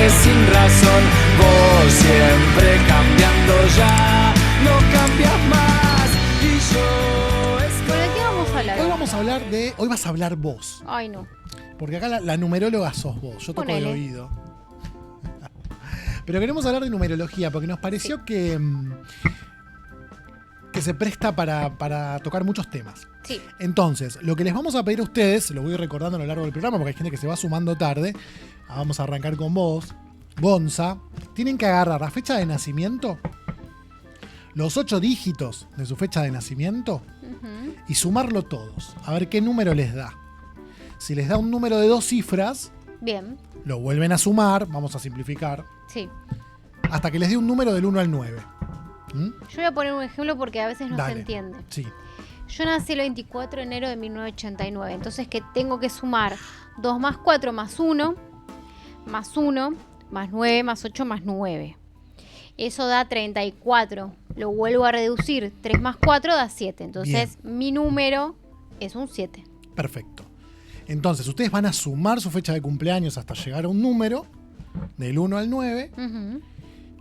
vives sin razón, vos siempre cambiando ya, no cambias más. Y yo ¿Bueno, de qué vamos a hablar? Hoy vamos a hablar de... Hoy vas a hablar vos. Ay, no. Porque acá la numeróloga sos vos. Yo toco Ponele. de oído. Pero queremos hablar de numerología porque nos pareció que se presta para tocar muchos temas. Sí. Entonces, lo que les vamos a pedir a ustedes, lo voy recordando a lo largo del programa porque hay gente que se va sumando tarde. Vamos a arrancar con vos, Gonza. Tienen que agarrar la fecha de nacimiento, los 8 dígitos de su fecha de nacimiento Ujú. y sumarlo todos. A ver qué número les da. Si les da un número de 2 cifras, Bien. lo vuelven a sumar, vamos a simplificar, Sí. hasta que les dé un número del 1 al 9. ¿Mm? Yo voy a poner un ejemplo porque a veces no Dale. se entiende. Sí. Yo nací el 24 de enero de 1989, entonces que tengo que sumar 2 más 4 más 1, más 1, más 9, más 8, más 9. Eso da 34. Lo vuelvo a reducir. 3 más 4 da 7. Entonces mi número es un 7. Perfecto. Entonces, ustedes van a sumar su fecha de cumpleaños hasta llegar a un número del 1 al 9. Ujú.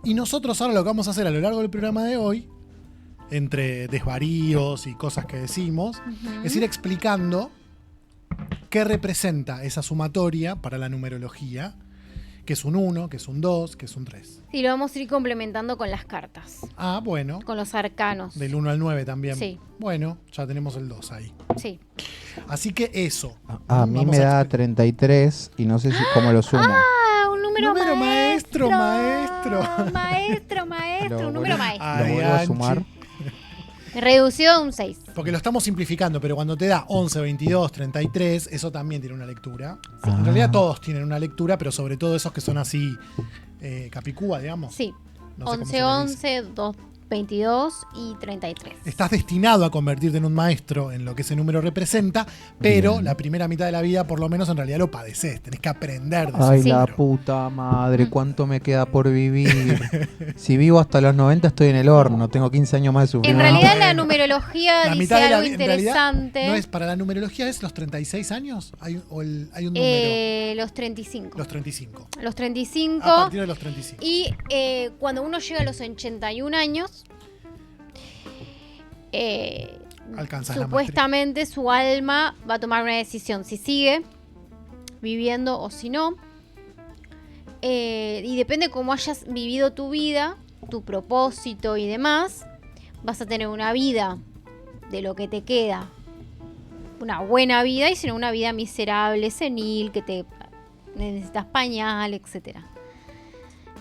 Y nosotros ahora lo que vamos a hacer a lo largo del programa de hoy, entre desvaríos y cosas que decimos, es ir explicando qué representa esa sumatoria para la numerología, que es un 1, que es un 2, que es un 3. Y lo vamos a ir complementando con las cartas, Ah, bueno. con los arcanos. Del 1 al 9 también. Sí. Bueno, ya tenemos el 2 ahí. Sí. Así que eso. A mí Vamos me a da expli- 33 y no sé cómo lo sumo. Ah, un número, Número maestro, maestro. maestro. Maestro, maestro, Lo un número vuelvo- maestro. Ay, Lo vuelvo a Anchi. sumar. Reducido a un 6. Porque lo estamos simplificando, pero cuando te da 11, 22, 33, eso también tiene una lectura. En Ah. realidad todos tienen una lectura, pero sobre todo esos que son así capicúa, digamos. Sí. No sé cómo se 11, le dice. 11, 2, 22 y 33. Estás destinado a convertirte en un maestro en lo que ese número representa, pero Bien. la primera mitad de la vida, por lo menos, en realidad lo padeces. Tenés que aprender de Ay, ese la número. puta madre, ¿cuánto me queda por vivir? Si vivo hasta los 90 estoy en el horno, tengo 15 años más de En sufrimiento. realidad la bueno. numerología La dice mitad de la algo vida, en realidad, interesante. no es para la numerología, es los 36 años. Hay un número. Los 35. Los 35. Los 35. A partir de los 35. Y cuando uno llega a los 81 años, Alcanzás la supuestamente su alma va a tomar una decisión si sigue viviendo o si no. Y depende cómo hayas vivido tu vida, tu propósito y demás, vas a tener una vida de lo que te queda, una buena vida, y si no una vida miserable, senil, que te necesitas pañal, etcétera.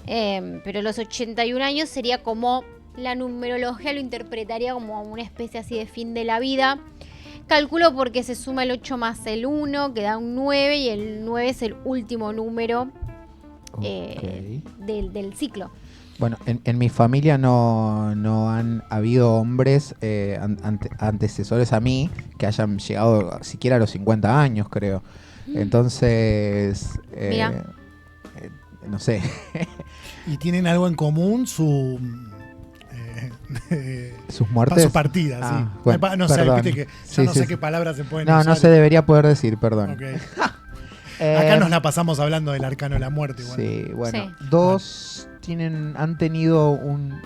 Pero los 81 años sería como la numerología lo interpretaría como una especie así de fin de la vida. Calculo porque se suma el 8 más el 1, que da un 9, y el 9 es el último número Ok. del ciclo. Bueno, en mi familia no han habido hombres antecesores a mí que hayan llegado siquiera a los 50 años, creo. Entonces, Mira. No sé. Y tienen algo en común, Sus su muertes. partida, Ah, sí. bueno, No sé, perdón. viste que ya Sí, no sí, sé sí. qué palabras se pueden No, usar. no se debería poder decir, perdón. Ok. Eh, Acá nos la pasamos hablando del arcano de la muerte. Igual. Sí, bueno. Sí. Dos han tenido un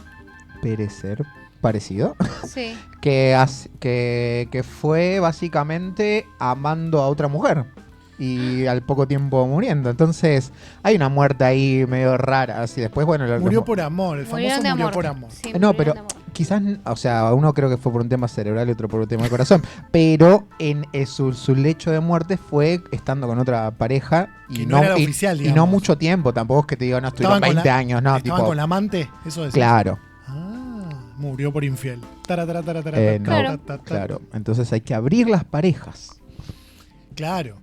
perecer parecido. Sí. que fue básicamente amando a otra mujer y al poco tiempo muriendo. Entonces hay una muerte ahí medio rara. Así después, bueno, Murió por amor, el Murieron famoso de murió amor. por amor. Sí, No, murieron pero de amor. quizás, o sea, uno creo que fue por un tema cerebral y otro por un tema de corazón. Pero en su lecho de muerte fue estando con otra pareja y Que no era la oficial, y digamos. no mucho tiempo. Tampoco es que te digo, no, estuvieron Estaban con 20 la- años, no, ¿Estaban tipo. con la amante? Eso decís. Claro. Ah, murió por infiel. Tara, tara, tara, tara, No, tara, Claro. tara, tara. Claro. Entonces hay que abrir las parejas. Claro.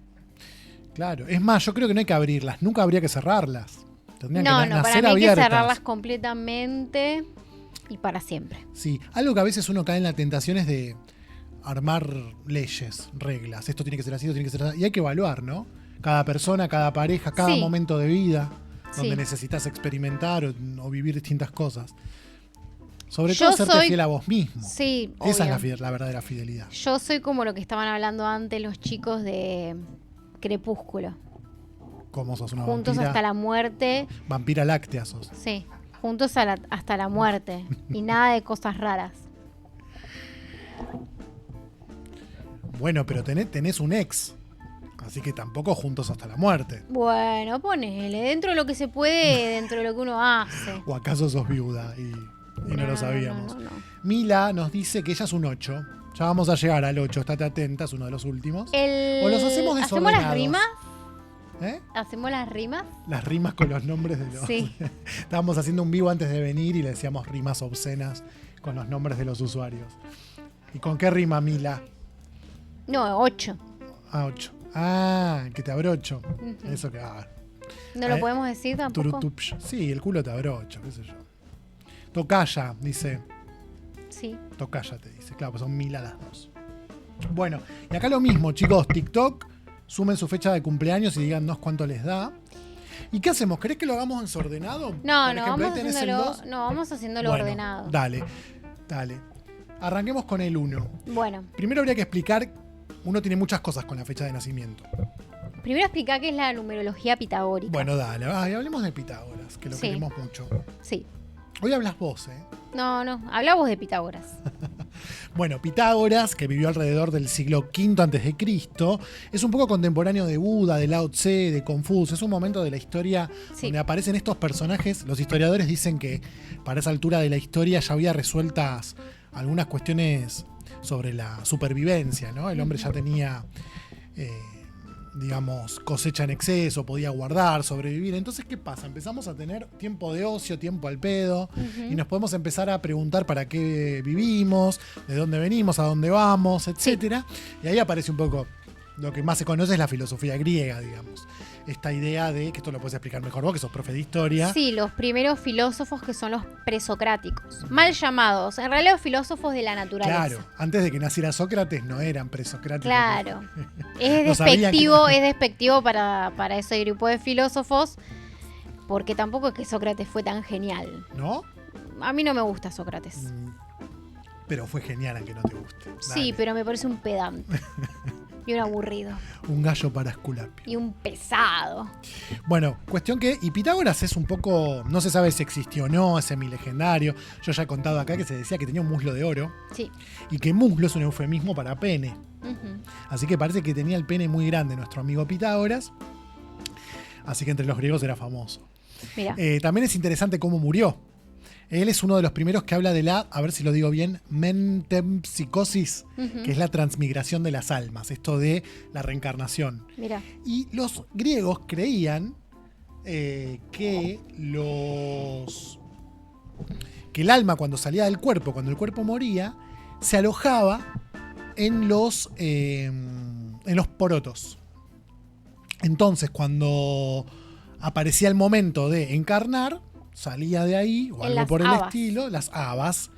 Claro. Es más, yo creo que no hay que abrirlas. Nunca habría que cerrarlas. Tendrían No, que no, para nacer mí hay que abiertas. cerrarlas completamente y para siempre. Sí. Algo que a veces uno cae en la tentación es de armar leyes, reglas. Esto tiene que ser así, esto tiene que ser así. Y hay que evaluar, ¿no? Cada persona, cada pareja, cada Sí. momento de vida donde Sí. necesitas experimentar o vivir distintas cosas. Sobre Yo todo serte soy- fiel a vos mismo. Sí, Esa obvio. es la verdadera fidelidad. Yo soy como lo que estaban hablando antes los chicos de Crepúsculo. ¿Cómo sos una juntos vampira? hasta la muerte. Vampira láctea sos. Sí, juntos hasta la muerte. Y nada de cosas raras. Bueno, pero tenés un ex. Así que tampoco juntos hasta la muerte. Bueno, ponele, dentro de lo que se puede, dentro de lo que uno hace. ¿O acaso sos viuda y no lo sabíamos? No. Mila nos dice que ella es un 8. Ya vamos a llegar al 8, estate atenta, es uno de los últimos. O los hacemos ¿Hacemos las desordenados. rimas? ¿Eh? ¿Hacemos las rimas? Las rimas con los nombres de los... Sí. Estábamos haciendo un vivo antes de venir y le decíamos rimas obscenas con los nombres de los usuarios. ¿Y con qué rima, Mila? No, 8. Ah, 8. Ah, que te abrocho. Ujú. Eso que... ¿No lo podemos decir tampoco? Turutupsh. Sí, el culo te abrocho, qué sé yo. Tocaya, dice. Sí. Tocaya te dice. Claro, pues son Mila las dos. Bueno, y acá lo mismo, chicos. TikTok, sumen su fecha de cumpleaños y díganos cuánto les da. ¿Y qué hacemos? ¿Querés que lo hagamos desordenado? No, Por no, ejemplo, ahí tenés el 2. vamos haciéndolo Bueno, ordenado. Dale. Arranquemos con el 1. Bueno, Primero habría que explicar, uno tiene muchas cosas con la fecha de nacimiento. primero explica qué es la numerología pitagórica. Bueno, dale, hablemos de Pitágoras, que lo Sí. queremos mucho. Sí. Hoy hablas vos, ¿eh? No, habla vos de Pitágoras. Bueno, Pitágoras, que vivió alrededor del siglo V a.C., es un poco contemporáneo de Buda, de Lao Tse, de Confucio. Es un momento de la historia Sí. donde aparecen estos personajes. Los historiadores dicen que para esa altura de la historia ya había resueltas algunas cuestiones sobre la supervivencia, ¿no? El hombre ya tenía, digamos, cosecha en exceso, podía guardar, sobrevivir. Entonces, ¿qué pasa? Empezamos a tener tiempo de ocio, tiempo al pedo, y nos podemos empezar a preguntar para qué vivimos, de dónde venimos, a dónde vamos, etcétera. Y ahí aparece un poco lo que más se conoce es la filosofía griega, digamos. Esta idea de, que esto lo puedes explicar mejor vos, que sos profe de historia. Sí, los primeros filósofos que son los presocráticos. Mal llamados. En realidad los filósofos de la naturaleza. Claro, antes de que naciera Sócrates no eran presocráticos. Claro. Es No sabían despectivo, que- es despectivo para ese grupo de filósofos, porque tampoco es que Sócrates fue tan genial. ¿No? A mí no me gusta Sócrates. Pero fue genial aunque no te guste. Sí, Dale. pero me parece un pedante. Y un aburrido. Un gallo para Esculapio. Y un pesado. Bueno, cuestión que, y Pitágoras es un poco, no se sabe si existió o no, es semilegendario. Yo ya he contado acá que se decía que tenía un muslo de oro Sí. y que muslo es un eufemismo para pene. Ujú. Así que parece que tenía el pene muy grande nuestro amigo Pitágoras. Así que entre los griegos era famoso. Mira. También es interesante cómo murió. Él es uno de los primeros que habla de la, a ver si lo digo bien, metempsicosis, Ujú. que es la transmigración de las almas, esto de la reencarnación. Mira. Y los griegos creían que el alma cuando salía del cuerpo, cuando el cuerpo moría, se alojaba en los porotos. Entonces, cuando aparecía el momento de encarnar, salía de ahí, o En algo las por el habas. estilo, las habas.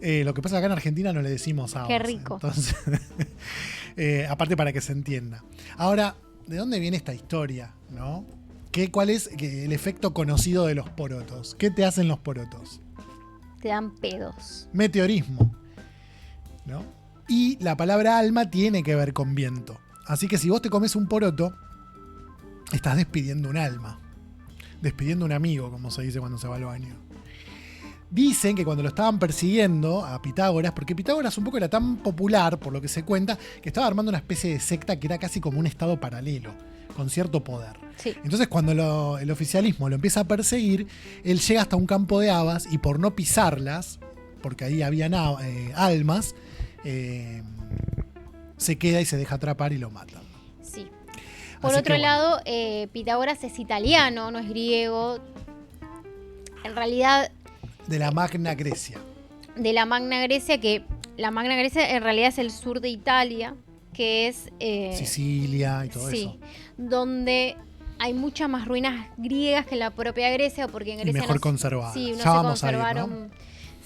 Lo que pasa es que acá en Argentina no le decimos habas. Qué rico. Entonces, aparte para que se entienda. Ahora, ¿de dónde viene esta historia? ¿No? ¿Cuál es el efecto conocido de los porotos? ¿Qué te hacen los porotos? Te dan pedos. Meteorismo, ¿no? Y la palabra alma tiene que ver con viento. Así que si vos te comes un poroto, estás despidiendo un alma. Despidiendo un amigo, como se dice cuando se va al baño. Dicen que cuando lo estaban persiguiendo a Pitágoras, porque Pitágoras un poco era tan popular, por lo que se cuenta, que estaba armando una especie de secta que era casi como un estado paralelo, con cierto poder. Sí. Entonces cuando el oficialismo lo empieza a perseguir, él llega hasta un campo de habas y por no pisarlas, porque ahí habían almas, se queda y se deja atrapar y lo matan. Sí. Por Así otro que, bueno. lado, Pitágoras es italiano, no es griego. En realidad, De la Magna Grecia. de la Magna Grecia, que la Magna Grecia en realidad es el sur de Italia, que es... Sicilia y todo sí, eso. donde hay muchas más ruinas griegas que en la propia Grecia, porque en Y Grecia mejor no, conservadas. sí, no Ya se vamos a ir, conservaron. ¿no?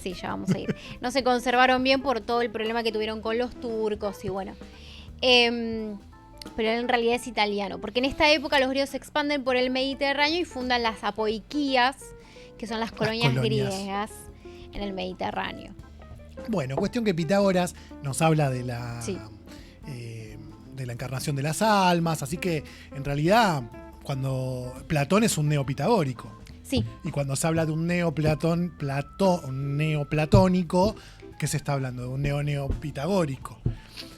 Sí, ya vamos a ir. No se conservaron bien por todo el problema que tuvieron con los turcos y bueno. Pero en realidad es italiano, porque en esta época los griegos se expanden por el Mediterráneo y fundan las apoiquías, que son las colonias griegas en el Mediterráneo. Bueno, cuestión que Pitágoras nos habla de Sí. de la encarnación de las almas, así que en realidad cuando Platón es un neopitagórico. Sí. Y cuando se habla de un un neoplatónico, ¿qué se está hablando? De un neopitagórico.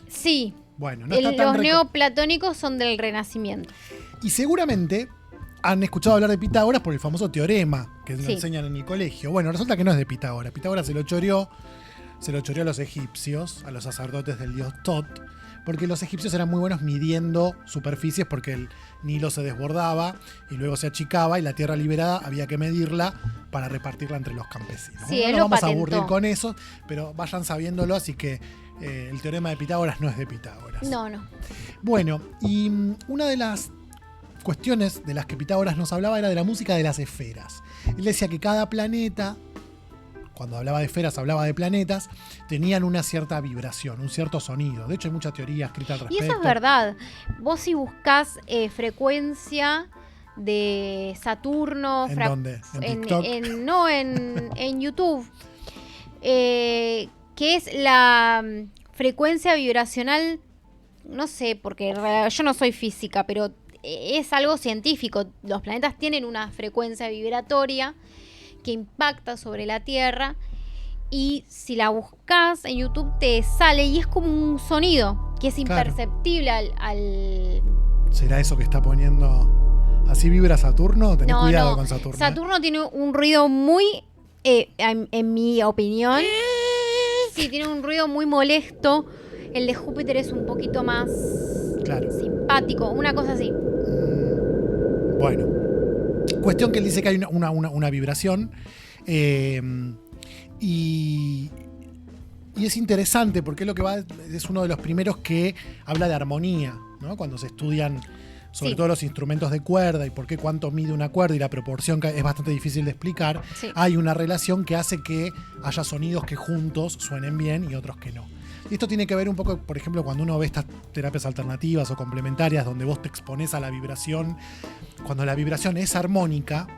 Sí. Bueno, no está tan Los neoplatónicos son del Renacimiento. Y seguramente han escuchado hablar de Pitágoras por el famoso teorema que nos Sí. enseñan en el colegio. Bueno, resulta que no es de Pitágoras. Pitágoras se lo choreó a los egipcios, a los sacerdotes del dios Tot, porque los egipcios eran muy buenos midiendo superficies porque el Nilo se desbordaba y luego se achicaba y la tierra liberada había que medirla para repartirla entre los campesinos. Sí, No él nos lo vamos a patentó. aburrir con eso, pero vayan sabiéndolo, así que el teorema de Pitágoras no es de Pitágoras. No. Bueno, y una de las cuestiones de las que Pitágoras nos hablaba era de la música de las esferas. Él decía que cada planeta, cuando hablaba de esferas, hablaba de planetas, tenían una cierta vibración, un cierto sonido. De hecho, hay mucha teoría escrita al Y respecto. eso es verdad. Vos si buscás frecuencia de Saturno... ¿En dónde? ¿En TikTok? No, en YouTube. Que es la frecuencia vibracional, no sé, porque en realidad yo no soy física, pero es algo científico. Los planetas tienen una frecuencia vibratoria que impacta sobre la Tierra y si la buscas en YouTube te sale y es como un sonido que es Claro. imperceptible al... ¿Será eso que está poniendo? ¿Así vibra Saturno? Tenés cuidado con Saturno. Saturno tiene un ruido muy, en mi opinión, sí, tiene un ruido muy molesto. El de Júpiter es un poquito más Claro. simpático, una cosa así. Bueno. Cuestión que él dice que hay una vibración. Y es interesante porque lo que va es uno de los primeros que habla de armonía, ¿no? Cuando se estudian sobre Sí. todo los instrumentos de cuerda y por qué cuánto mide una cuerda y la proporción que es bastante difícil de explicar, Sí. hay una relación que hace que haya sonidos que juntos suenen bien y otros que no. Y esto tiene que ver un poco, por ejemplo, cuando uno ve estas terapias alternativas o complementarias donde vos te expones a la vibración, cuando la vibración es armónica.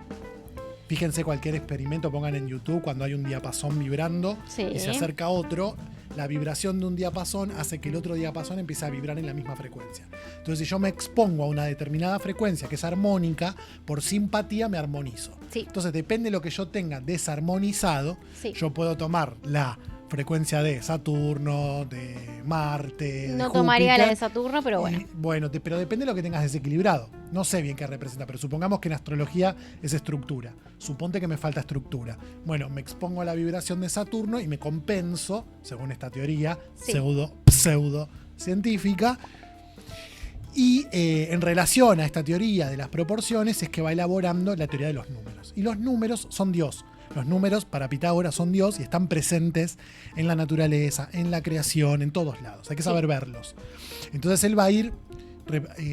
Fíjense cualquier experimento, pongan en YouTube cuando hay un diapasón vibrando Sí. y se acerca otro, la vibración de un diapasón hace que el otro diapasón empiece a vibrar en la misma frecuencia. Entonces, si yo me expongo a una determinada frecuencia que es armónica, por simpatía me armonizo. Sí. Entonces, depende de lo que yo tenga desarmonizado, Sí. yo puedo tomar la frecuencia de Saturno, de Marte, de No tomaría la Júpiter, de Saturno, pero bueno. bueno, pero depende de lo que tengas desequilibrado. No sé bien qué representa, pero supongamos que en astrología es estructura. Suponte que me falta estructura. Bueno, me expongo a la vibración de Saturno y me compenso, según esta teoría Sí. pseudo científica. Y en relación a esta teoría de las proporciones es que va elaborando la teoría de los números. Y los números son Dios. Los números para Pitágoras son Dios y están presentes en la naturaleza, en la creación, en todos lados. Hay que saber verlos. Entonces él va a ir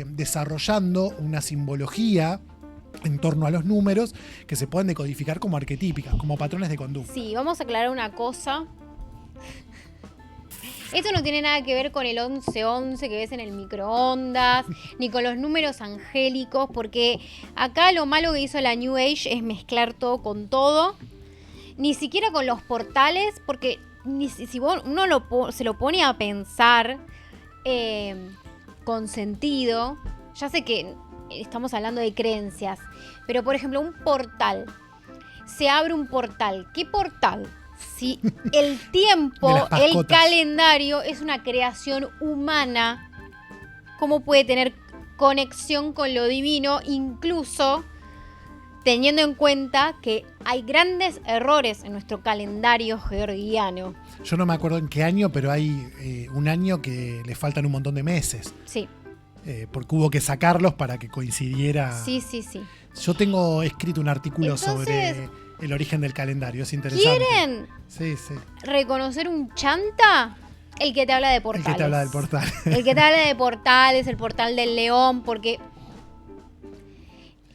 desarrollando una simbología en torno a los números que se pueden decodificar como arquetípicas, como patrones de conducta. Sí, vamos a aclarar una cosa. Esto no tiene nada que ver con el 1111 que ves en el microondas, ni con los números angélicos, porque acá lo malo que hizo la New Age es mezclar todo con todo. Ni siquiera con los portales, porque si uno se lo pone a pensar con sentido, ya sé que estamos hablando de creencias, pero por ejemplo un portal, se abre un portal, ¿qué portal? Si el De tiempo, las el mascotas. calendario es una creación humana, ¿cómo puede tener conexión con lo divino, incluso teniendo en cuenta que hay grandes errores en nuestro calendario georgiano? Yo no me acuerdo en qué año, pero hay un año que le faltan un montón de meses. Sí, Porque hubo que sacarlos para que coincidiera. sí. Yo tengo escrito un artículo Entonces, sobre el origen del calendario, es interesante. ¿quieren Sí, sí. reconocer un chanta? El que te habla de El portales. que te habla del portal. El que te habla de portales, el portal del león, porque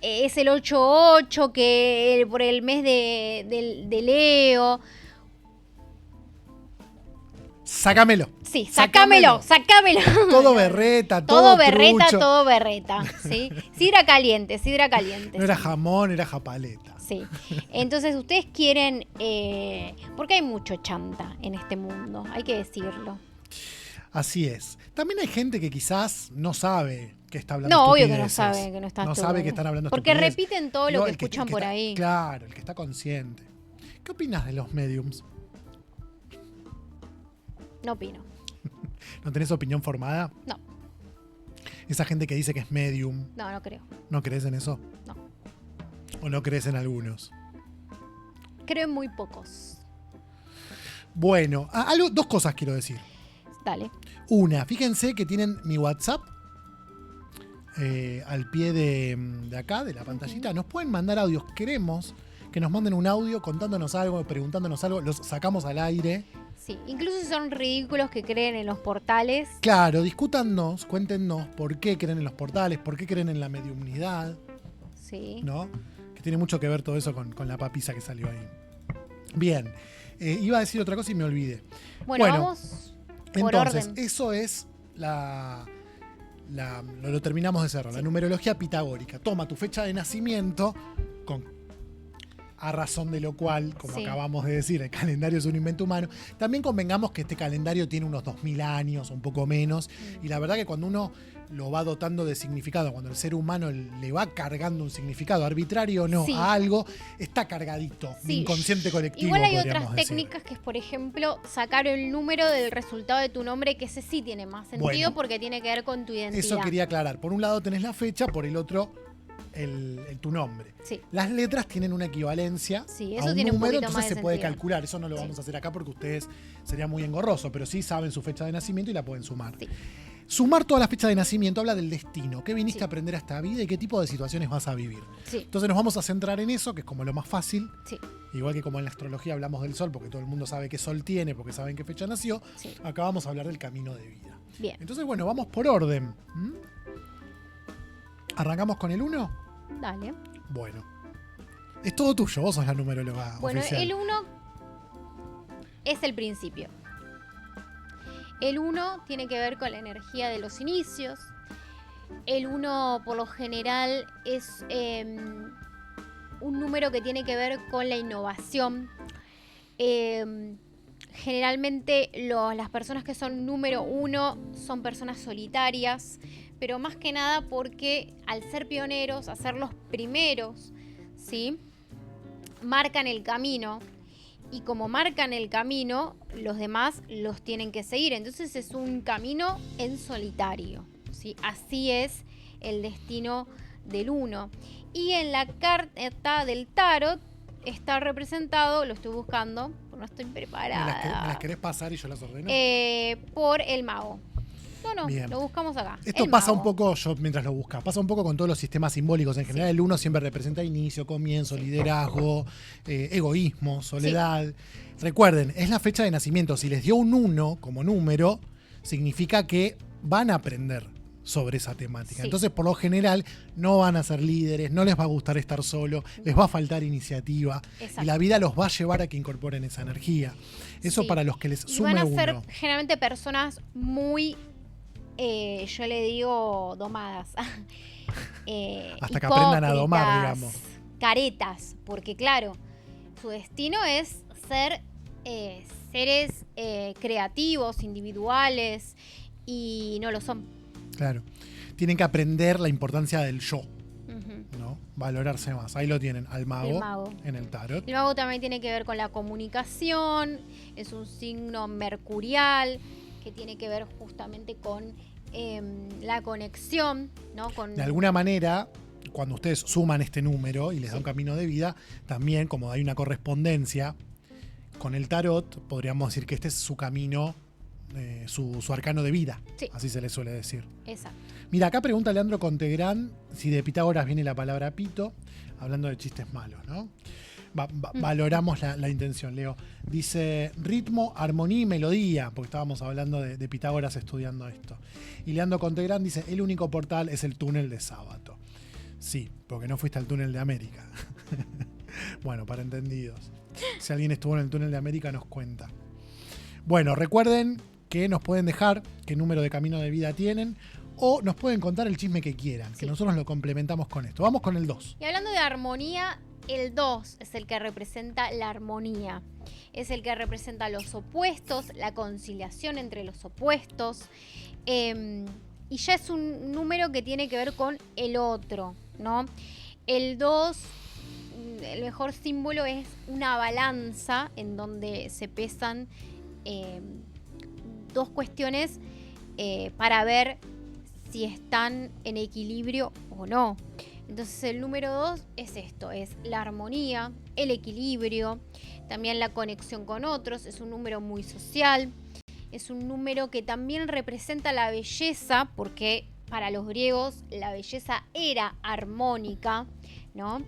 es el 8-8, que por el mes de Leo. Sácamelo. Sí, sácamelo. Todo berreta, Todo todo berreta, trucho. todo berreta. ¿Sí? Sidra caliente. No era jamón, era japaleta. Sí. Entonces, ustedes quieren. Porque hay mucho chanta en este mundo, hay que decirlo. Así es. También hay gente que quizás no sabe que está hablando No, obvio que no estupideces. sabe que no estás No tú. sabe que están hablando Porque estupideces. repiten todo lo No, que el escuchan el por está- ahí. Claro, el que está consciente. ¿Qué opinas de los mediums? No opino. ¿No tenés opinión formada? No, Esa gente que dice que es medium, no creo. ¿no crees en eso? No. ¿O no crees en algunos? Creo en muy pocos. Bueno, dos cosas quiero decir. Dale. Una, fíjense que tienen mi WhatsApp al pie de acá, de la pantallita. Nos pueden mandar audios. Queremos que nos manden un audio contándonos algo, preguntándonos algo. Los sacamos al aire. Sí, incluso si son ridículos que creen en los portales. Claro, discútanos, cuéntenos por qué creen en los portales, por qué creen en la mediumnidad, Sí. ¿no? Que tiene mucho que ver todo eso con la papisa que salió ahí. Bien, iba a decir otra cosa y me olvidé. Bueno, Bueno, vamos por Entonces, orden. eso es lo terminamos de cerrar, la numerología pitagórica. Toma tu fecha de nacimiento, a razón de lo cual, como Sí. acabamos de decir, el calendario es un invento humano. También convengamos que este calendario tiene unos 2000 años, un poco menos, y la verdad que cuando uno lo va dotando de significado, cuando el ser humano le va cargando un significado, arbitrario o no, Sí. a algo, está cargadito, de Sí. inconsciente colectivo. Igual hay podríamos otras decir. técnicas que es, por ejemplo, sacar el número del resultado de tu nombre, que ese sí tiene más sentido Bueno. porque tiene que ver con tu identidad. Eso quería aclarar. Por un lado tenés la fecha, por el otro tu nombre. Sí. Las letras tienen una equivalencia Sí, a eso un tiene un número, poquito más entonces de se puede sentido. calcular. Eso no lo Sí. vamos a hacer acá porque ustedes sería muy engorroso, pero sí saben su fecha de nacimiento y la pueden sumar. Sí. Sumar todas las fechas de nacimiento habla del destino. ¿Qué viniste Sí. a aprender a esta vida y qué tipo de situaciones vas a vivir? Sí. Entonces nos vamos a centrar en eso, que es como lo más fácil. Sí. Igual que como en la astrología hablamos del sol, porque todo el mundo sabe qué sol tiene, porque saben qué fecha nació. Sí. Acá vamos a hablar del camino de vida. Bien. Entonces, bueno, vamos por orden. ¿Mm? ¿Arrancamos con el 1? Dale. Bueno. Es todo tuyo, vos sos la numeróloga Bueno, oficial. el 1 es el principio. El 1 tiene que ver con la energía de los inicios. El 1 por lo general es un número que tiene que ver con la innovación. Generalmente las personas que son número 1 son personas solitarias, pero más que nada porque al ser pioneros, a ser los primeros, ¿sí? Marcan el camino. Y como marcan el camino, los demás los tienen que seguir. Entonces es un camino en solitario, ¿sí? Así es el destino del 1. Y en la carta del tarot está representado, lo estoy buscando, no estoy ¿Me preparada, las querés pasar y yo las ordeno? por el mago. No, Bien. lo buscamos acá. Esto El pasa mago. un poco, yo mientras lo busca, pasa un poco con todos los sistemas simbólicos. En general, el 1 siempre representa inicio, comienzo, liderazgo, egoísmo, soledad. Recuerden, es la fecha de nacimiento. Si les dio un 1 como número, significa que van a aprender sobre esa temática. Sí. Entonces, por lo general, no van a ser líderes, no les va a gustar estar solo, les va a faltar iniciativa. Exacto. Y la vida los va a llevar a que incorporen esa energía. Eso Sí. para los que les Y sume van a 1. ser generalmente personas muy, yo le digo, domadas. Hasta que aprendan a domar, hipócritas, digamos. Caretas, porque claro, su destino es ser seres creativos, individuales, y no lo son. Claro. Tienen que aprender la importancia del yo, Ujú. ¿no? Valorarse más. Ahí lo tienen, al mago, El mago. en el tarot. El mago también tiene que ver con la comunicación, es un signo mercurial que tiene que ver justamente con la conexión, ¿no? Con, De alguna manera, cuando ustedes suman este número y les da Sí. un camino de vida, también como hay una correspondencia con el tarot, podríamos decir que este es su camino, su arcano de vida. Sí. Así se le suele decir. Exacto. Mira, acá pregunta Leandro Contegrán si de Pitágoras viene la palabra pito, hablando de chistes malos, ¿no? Valoramos la intención, Leo. Dice ritmo, armonía y melodía, porque estábamos hablando de Pitágoras estudiando esto. Y Leandro Contegrán dice, el único portal es el túnel de Sábato. Sí, porque no fuiste al túnel de América. Bueno, para entendidos. Si alguien estuvo en el túnel de América nos cuenta. Bueno, recuerden que nos pueden dejar qué número de camino de vida tienen o nos pueden contar el chisme que quieran, que Sí. nosotros lo complementamos con esto. Vamos con el 2. Y hablando de armonía, el 2 es el que representa la armonía. Es el que representa los opuestos, la conciliación entre los opuestos. y ya es un número que tiene que ver con el otro, ¿no? El 2, el mejor símbolo es una balanza en donde se pesan dos cuestiones para ver si están en equilibrio o no. Entonces el número 2 es esto, es la armonía, el equilibrio, también la conexión con otros, es un número muy social, es un número que también representa la belleza, porque para los griegos la belleza era armónica, ¿no?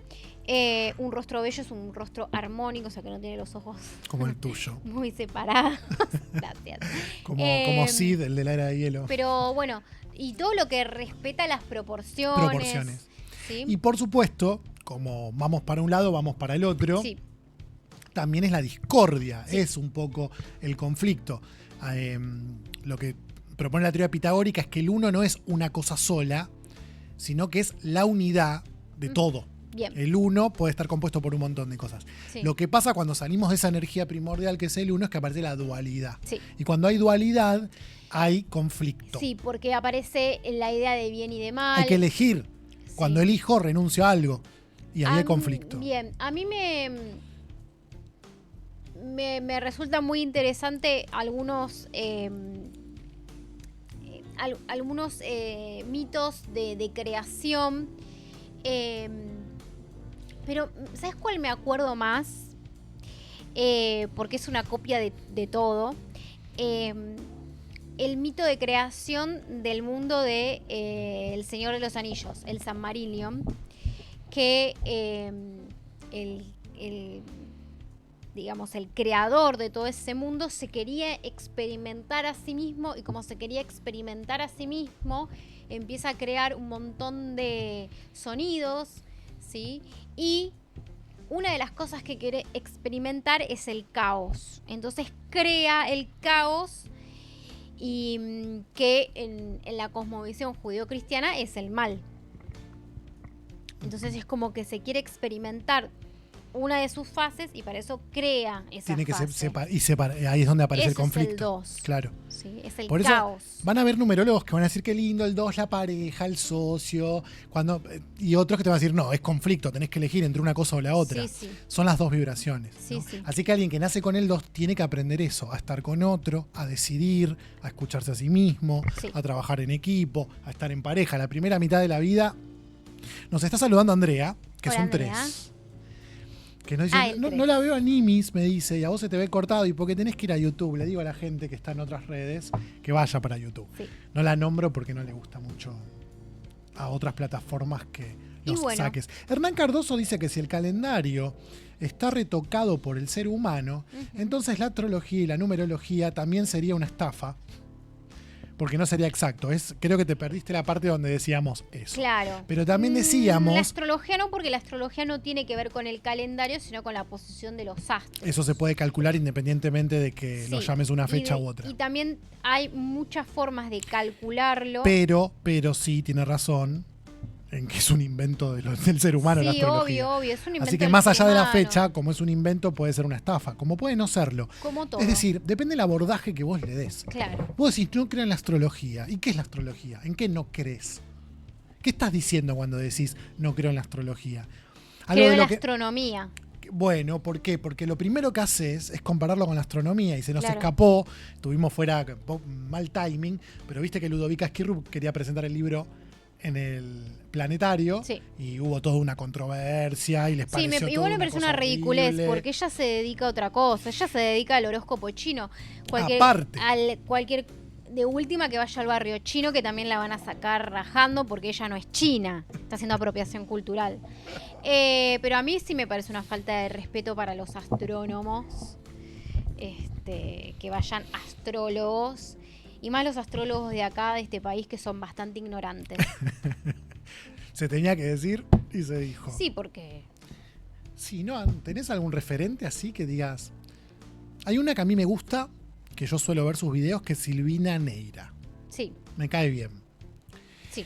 Un rostro bello es un rostro armónico, o sea que no tiene los ojos Como el tuyo. muy separados. Gracias. Como Sid, el de la era de hielo. Pero bueno, y todo lo que respeta las proporciones. ¿Sí? Y por supuesto, como vamos para un lado, vamos para el otro, Sí. también es la discordia, Sí. es un poco el conflicto. Lo que propone la teoría pitagórica es que el uno no es una cosa sola, sino que es la unidad de todo. Bien. El uno puede estar compuesto por un montón de cosas. Sí. Lo que pasa cuando salimos de esa energía primordial que es el uno es que aparece la dualidad. Sí. Y cuando hay dualidad, hay conflicto. Sí, porque aparece la idea de bien y de mal. Hay que elegir. Sí. Cuando elijo, renuncio a algo. Y ahí hay conflicto. Bien, a mí me resulta muy interesante algunos mitos de creación. Pero, ¿sabes cuál me acuerdo más? Porque es una copia de todo. El mito de creación del mundo de El Señor de los Anillos, el Silmarillion, que digamos, el creador de todo ese mundo se quería experimentar a sí mismo, y como se quería experimentar a sí mismo, empieza a crear un montón de sonidos, ¿sí? Y una de las cosas que quiere experimentar es el caos. Entonces crea el caos, y que en la cosmovisión judeocristiana es el mal. Entonces es como que se quiere experimentar una de sus fases, y para eso crea esa Tiene que fase. ahí es donde aparece el Ese conflicto. es el 2. Claro. Sí, es el Por eso caos. van a haber numerólogos que van a decir qué lindo el 2, la pareja, el socio, y otros que te van a decir, no, es conflicto, tenés que elegir entre una cosa o la otra. Sí, sí. Son las dos vibraciones. Sí, ¿no? sí. Así que alguien que nace con el 2 tiene que aprender eso, a estar con otro, a decidir, a escucharse a sí mismo, Sí. a trabajar en equipo, a estar en pareja. La primera mitad de la vida. Nos está saludando Andrea, que Hola, son Andrea. 3. Que nos dice, Ah, el no, 3. no la veo a Nimis, me dice, y a vos se te ve cortado, y porque tenés que ir a YouTube. Le digo a la gente que está en otras redes que vaya para YouTube. Sí. No la nombro porque no le gusta mucho a otras plataformas que Y los bueno. saques. Hernán Cardoso dice que si el calendario está retocado por el ser humano, entonces la astrología y la numerología también sería una estafa, porque no sería exacto. Creo que te perdiste la parte donde decíamos eso. Claro. Pero también decíamos, La astrología no, porque la astrología no tiene que ver con el calendario, sino con la posición de los astros. eso se puede calcular independientemente de que lo Sí, llames una fecha y u otra. Y también hay muchas formas de calcularlo. Pero sí, tiene razón en que es un invento del ser humano la Sí, astrología. obvio, es un invento Así que del más ser allá de la humano, fecha, como es un invento, puede ser una estafa, como puede no serlo. como todo. Es decir, depende del abordaje que vos le des. Claro. Vos decís, no creo en la astrología. ¿Y qué es la astrología? ¿En qué no crees? ¿Qué estás diciendo cuando decís no creo en la astrología? Algo Creo de en lo la que- astronomía. Bueno, ¿por qué? Porque lo primero que haces es compararlo con la astronomía, y se nos Claro. escapó, estuvimos fuera, mal timing, pero viste que Ludovica Skirrup quería presentar el libro en el planetario, Sí. y hubo toda una controversia y les Sí, pareció igual me toda parece cosa una ridiculez, horrible. porque ella se dedica a otra cosa. Ella se dedica al horóscopo chino. Aparte. Cualquier de última que vaya al barrio chino, que también la van a sacar rajando porque ella no es china. Está haciendo apropiación cultural. Pero a mí sí me parece una falta de respeto para los astrónomos. Que vayan astrólogos. Y más los astrólogos de acá, de este país, que son bastante ignorantes. Se tenía que decir y se dijo. Sí, porque... Sí, ¿no? ¿Tenés algún referente así que digas? Hay una que a mí me gusta, que yo suelo ver sus videos, que es Silvina Neira. Sí, Me cae bien. sí,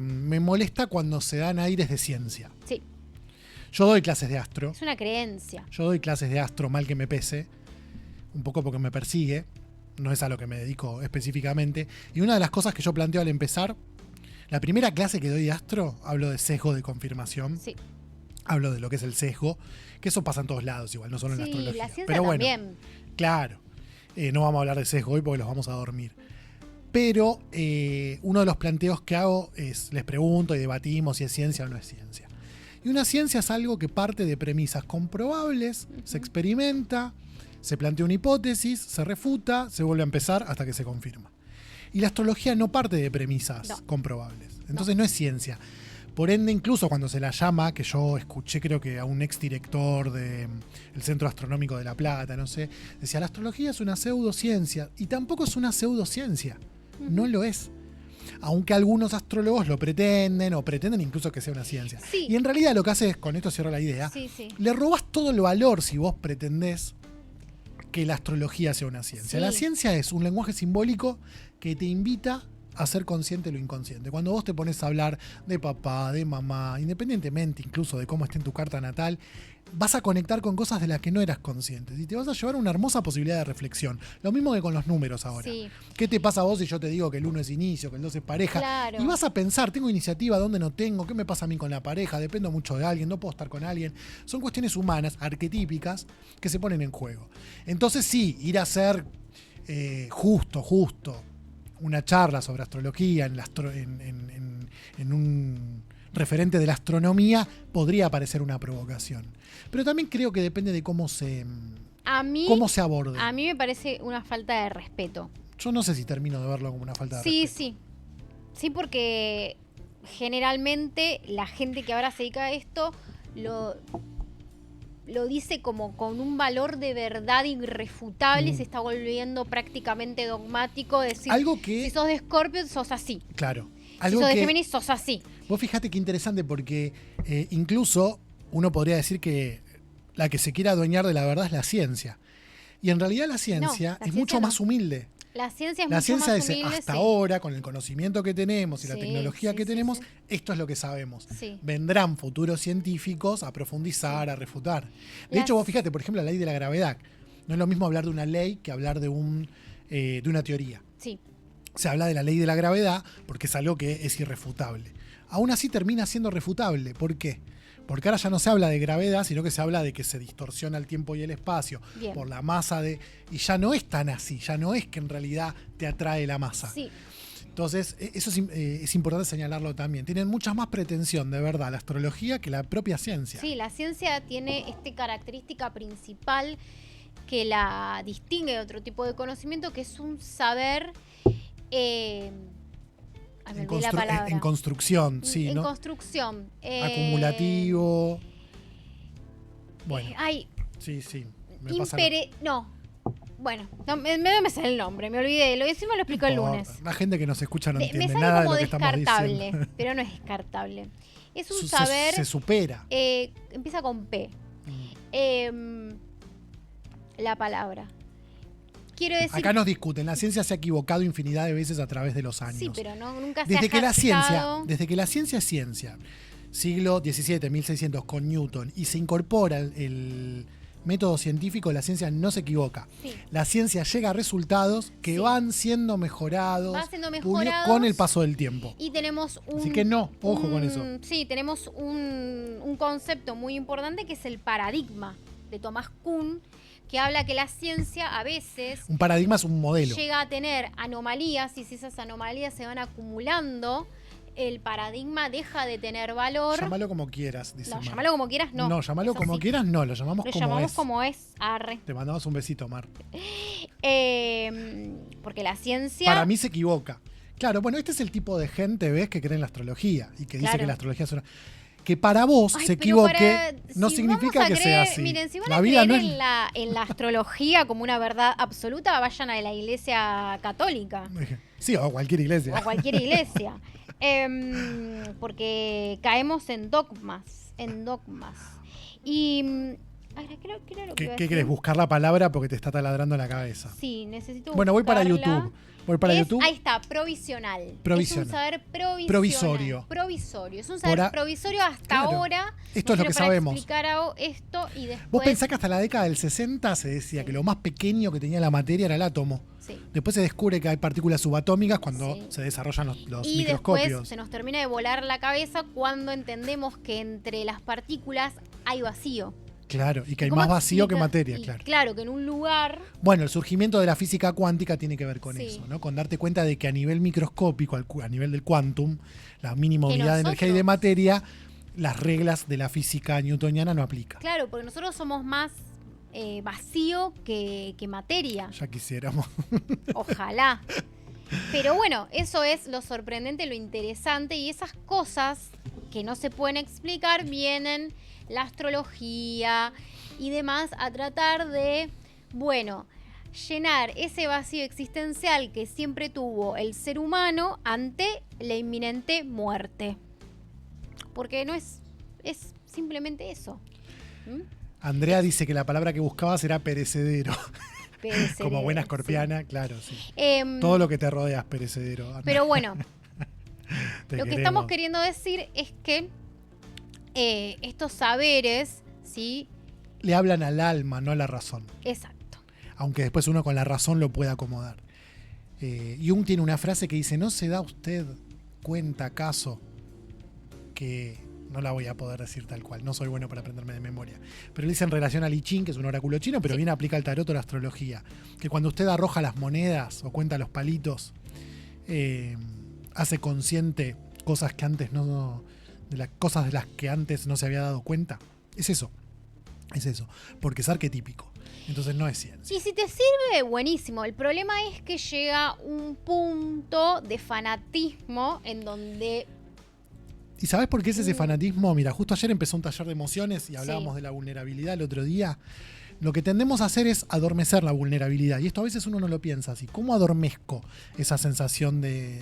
Me molesta cuando se dan aires de ciencia. sí. Yo doy clases de astro. Es una creencia. Yo doy clases de astro, mal que me pese. Un poco porque me persigue. no es a lo que me dedico específicamente. Y una de las cosas que yo planteo al empezar, la primera clase que doy de astro, hablo de sesgo de confirmación. Sí. Hablo de lo que es el sesgo, que eso pasa en todos lados igual, no solo en la Sí, astrología. la ciencia Pero bueno, también. claro, no vamos a hablar de sesgo hoy porque los vamos a dormir. Pero uno de los planteos que hago es, les pregunto y debatimos si es ciencia o no es ciencia. Y una ciencia es algo que parte de premisas comprobables, se experimenta, se plantea una hipótesis, se refuta, se vuelve a empezar hasta que se confirma. Y la astrología no parte de premisas comprobables. Entonces no es ciencia. Por ende, incluso cuando se la llama, que yo escuché creo que a un exdirector del Centro Astronómico de La Plata, no sé, decía, la astrología es una pseudociencia. Y tampoco es una pseudociencia. No lo es. Aunque algunos astrólogos lo pretenden, o pretenden incluso que sea una ciencia. Sí. Y en realidad lo que hace es, con esto cierro la idea, Sí, sí. le robás todo el valor si vos pretendés que la astrología sea una ciencia. Sí. La ciencia es un lenguaje simbólico que te invita a ser consciente de lo inconsciente. Cuando vos te pones a hablar de papá, de mamá, independientemente incluso de cómo esté en tu carta natal, vas a conectar con cosas de las que no eras consciente y te vas a llevar una hermosa posibilidad de reflexión. Lo mismo que con los números ahora. Sí. ¿Qué te pasa a vos si yo te digo que el 1 es inicio, que el 2 es pareja? Claro. Y vas a pensar, ¿tengo iniciativa? ¿Dónde no tengo? ¿Qué me pasa a mí con la pareja? Dependo mucho de alguien, no puedo estar con alguien. Son cuestiones humanas, arquetípicas, que se ponen en juego. Entonces sí, ir a hacer justo una charla sobre astrología en un referente de la astronomía podría parecer una provocación. Pero también creo que depende de cómo se aborde. A mí me parece una falta de respeto. Yo no sé si termino de verlo como una falta de respeto. Sí. Sí, porque generalmente la gente que ahora se dedica a esto lo dice como con un valor de verdad irrefutable y se está volviendo prácticamente dogmático. Decir, Algo que, si sos de Scorpio, sos así. claro. Si Algo sos de que, Géminis, sos así. vos fijate qué interesante porque incluso uno podría decir que la que se quiere adueñar de la verdad es la ciencia. Y en realidad la ciencia es mucho más humilde. La ciencia es La mucho ciencia más es humilde. hasta ahora, con el conocimiento que tenemos y la Sí, tecnología sí, que sí, tenemos, sí. esto es lo que sabemos. Sí. Vendrán futuros científicos a profundizar, a refutar. De Las- hecho, vos fíjate, por ejemplo, la ley de la gravedad. No es lo mismo hablar de una ley que hablar de una teoría. Sí. Se habla de la ley de la gravedad porque es algo que es irrefutable. Aún así termina siendo refutable. ¿Por qué? Porque ahora ya no se habla de gravedad, sino que se habla de que se distorsiona el tiempo y el espacio Bien. por la masa de... Y ya no es tan así, ya no es que en realidad te atrae la masa. Sí. Entonces, eso es importante señalarlo también. Tienen mucha más pretensión, de verdad, la astrología que la propia ciencia. Sí, la ciencia tiene esta característica principal que la distingue de otro tipo de conocimiento, que es un saber... me olvidé la palabra. En construcción, sí, en ¿no? construcción. Acumulativo. Bueno, Ay, sí. Me pasa no. Bueno, no, me sale el nombre, me olvidé. Lo encima lo explico el Por- lunes. La gente que nos escucha no Me entiende sale nada de como lo que estamos descartable, diciendo. pero no es descartable. Es un Se saber. supera. Empieza con P. La palabra. Quiero decir. Acá nos discuten. La ciencia se ha equivocado infinidad de veces a través de los años. Sí, pero nunca se desde ha que la jactado. desde que la ciencia es ciencia, siglo XVII, 1600 con Newton, y se incorpora el método científico, la ciencia no se equivoca. Sí. La ciencia llega a resultados que Sí. van siendo mejorados, Va siendo pulidos mejorados. con el paso del tiempo. Y tenemos un. Así que no, ojo con eso. Sí, tenemos un concepto muy importante que es el paradigma de Thomas Kuhn, que habla que la ciencia a veces Un paradigma es un modelo. llega a tener anomalías y si esas anomalías se van acumulando, el paradigma deja de tener valor. Llámalo como quieras, dice No, Mar. llámalo como quieras, no. No, llámalo Es como así. quieras, no, lo llamamos Lo como llamamos es. como es, arre. Te mandamos un besito, Mar. Porque la ciencia... Para mí se equivoca. Claro, bueno, este es el tipo de gente, ¿ves?, que cree en la astrología y que dice Claro. que la astrología es una... Que para vos Ay, se pero equivoque no si significa vamos a que creer- sea así. Miren, si van la a vida creer no en, es... en la astrología como una verdad absoluta, vayan a la iglesia católica Sí, o cualquier o iglesia. a cualquier iglesia. Porque caemos en dogmas. Y Ay, ¿qué era lo que ¿Qué iba a querés? decir? ¿Buscar la palabra porque te está taladrando la cabeza? Sí, necesito Bueno, voy para buscarla. YouTube. Voy para YouTube. Ahí está, provisional. Provisional. Es un saber Provisorio. Provisorio. Es un saber Por a- provisorio hasta Claro. ahora. Esto es lo Me que sirve para sabemos. explicar esto y después. Vos pensás que hasta la década del 60 se decía que lo más pequeño que tenía la materia era el átomo. Sí. Después se descubre que hay partículas subatómicas cuando Sí. se desarrollan los Y microscopios. después se nos termina de volar la cabeza cuando entendemos que entre las partículas hay vacío. Claro, y que hay ¿Cómo más vacío que explica? materia, Y claro. Claro, que en un lugar. Bueno, el surgimiento de la física cuántica tiene que ver con Sí. eso, ¿no? Con darte cuenta de que a nivel microscópico, a nivel del quantum, la mínima Que unidad de energía y de nosotros- materia, las reglas de la física newtoniana no aplican. Claro, porque nosotros somos más vacío que materia. Ya quisiéramos. Ojalá. Pero bueno, eso es lo sorprendente, lo interesante, y esas cosas que no se pueden explicar vienen la astrología y demás a tratar de, bueno, llenar ese vacío existencial que siempre tuvo el ser humano ante la inminente muerte. Porque no es simplemente eso. ¿Mm? Andrea dice que la palabra que buscaba será perecedero. Perecedero, Como buena sí. escorpiana, claro, sí. Em, Todo lo que te rodea es perecedero. Andrea. Pero bueno, Te lo que queremos. estamos queriendo decir es que estos saberes, ¿sí? Le hablan al alma, no a la razón. Exacto. Aunque después uno con la razón lo pueda acomodar. Jung tiene una frase que dice: ¿no se da usted cuenta acaso que... no la voy a poder decir tal cual, no soy bueno para aprenderme de memoria, pero él dice en relación al I Ching, que es un oráculo chino, pero Sí. bien aplica al tarot o la astrología, que cuando usted arroja las monedas o cuenta los palitos, hace consciente cosas que antes no... de las cosas de las que antes no se había dado cuenta. Es eso, porque es arquetípico. Entonces no es ciencia. Y si te sirve, buenísimo. El problema es que llega un punto de fanatismo en donde... ¿Y sabes por qué es ese fanatismo? Mira, justo ayer empezó un taller de emociones y hablábamos Sí. de la vulnerabilidad el otro día. Lo que tendemos a hacer es adormecer la vulnerabilidad. Y esto a veces uno no lo piensa así. ¿Cómo adormezco esa sensación de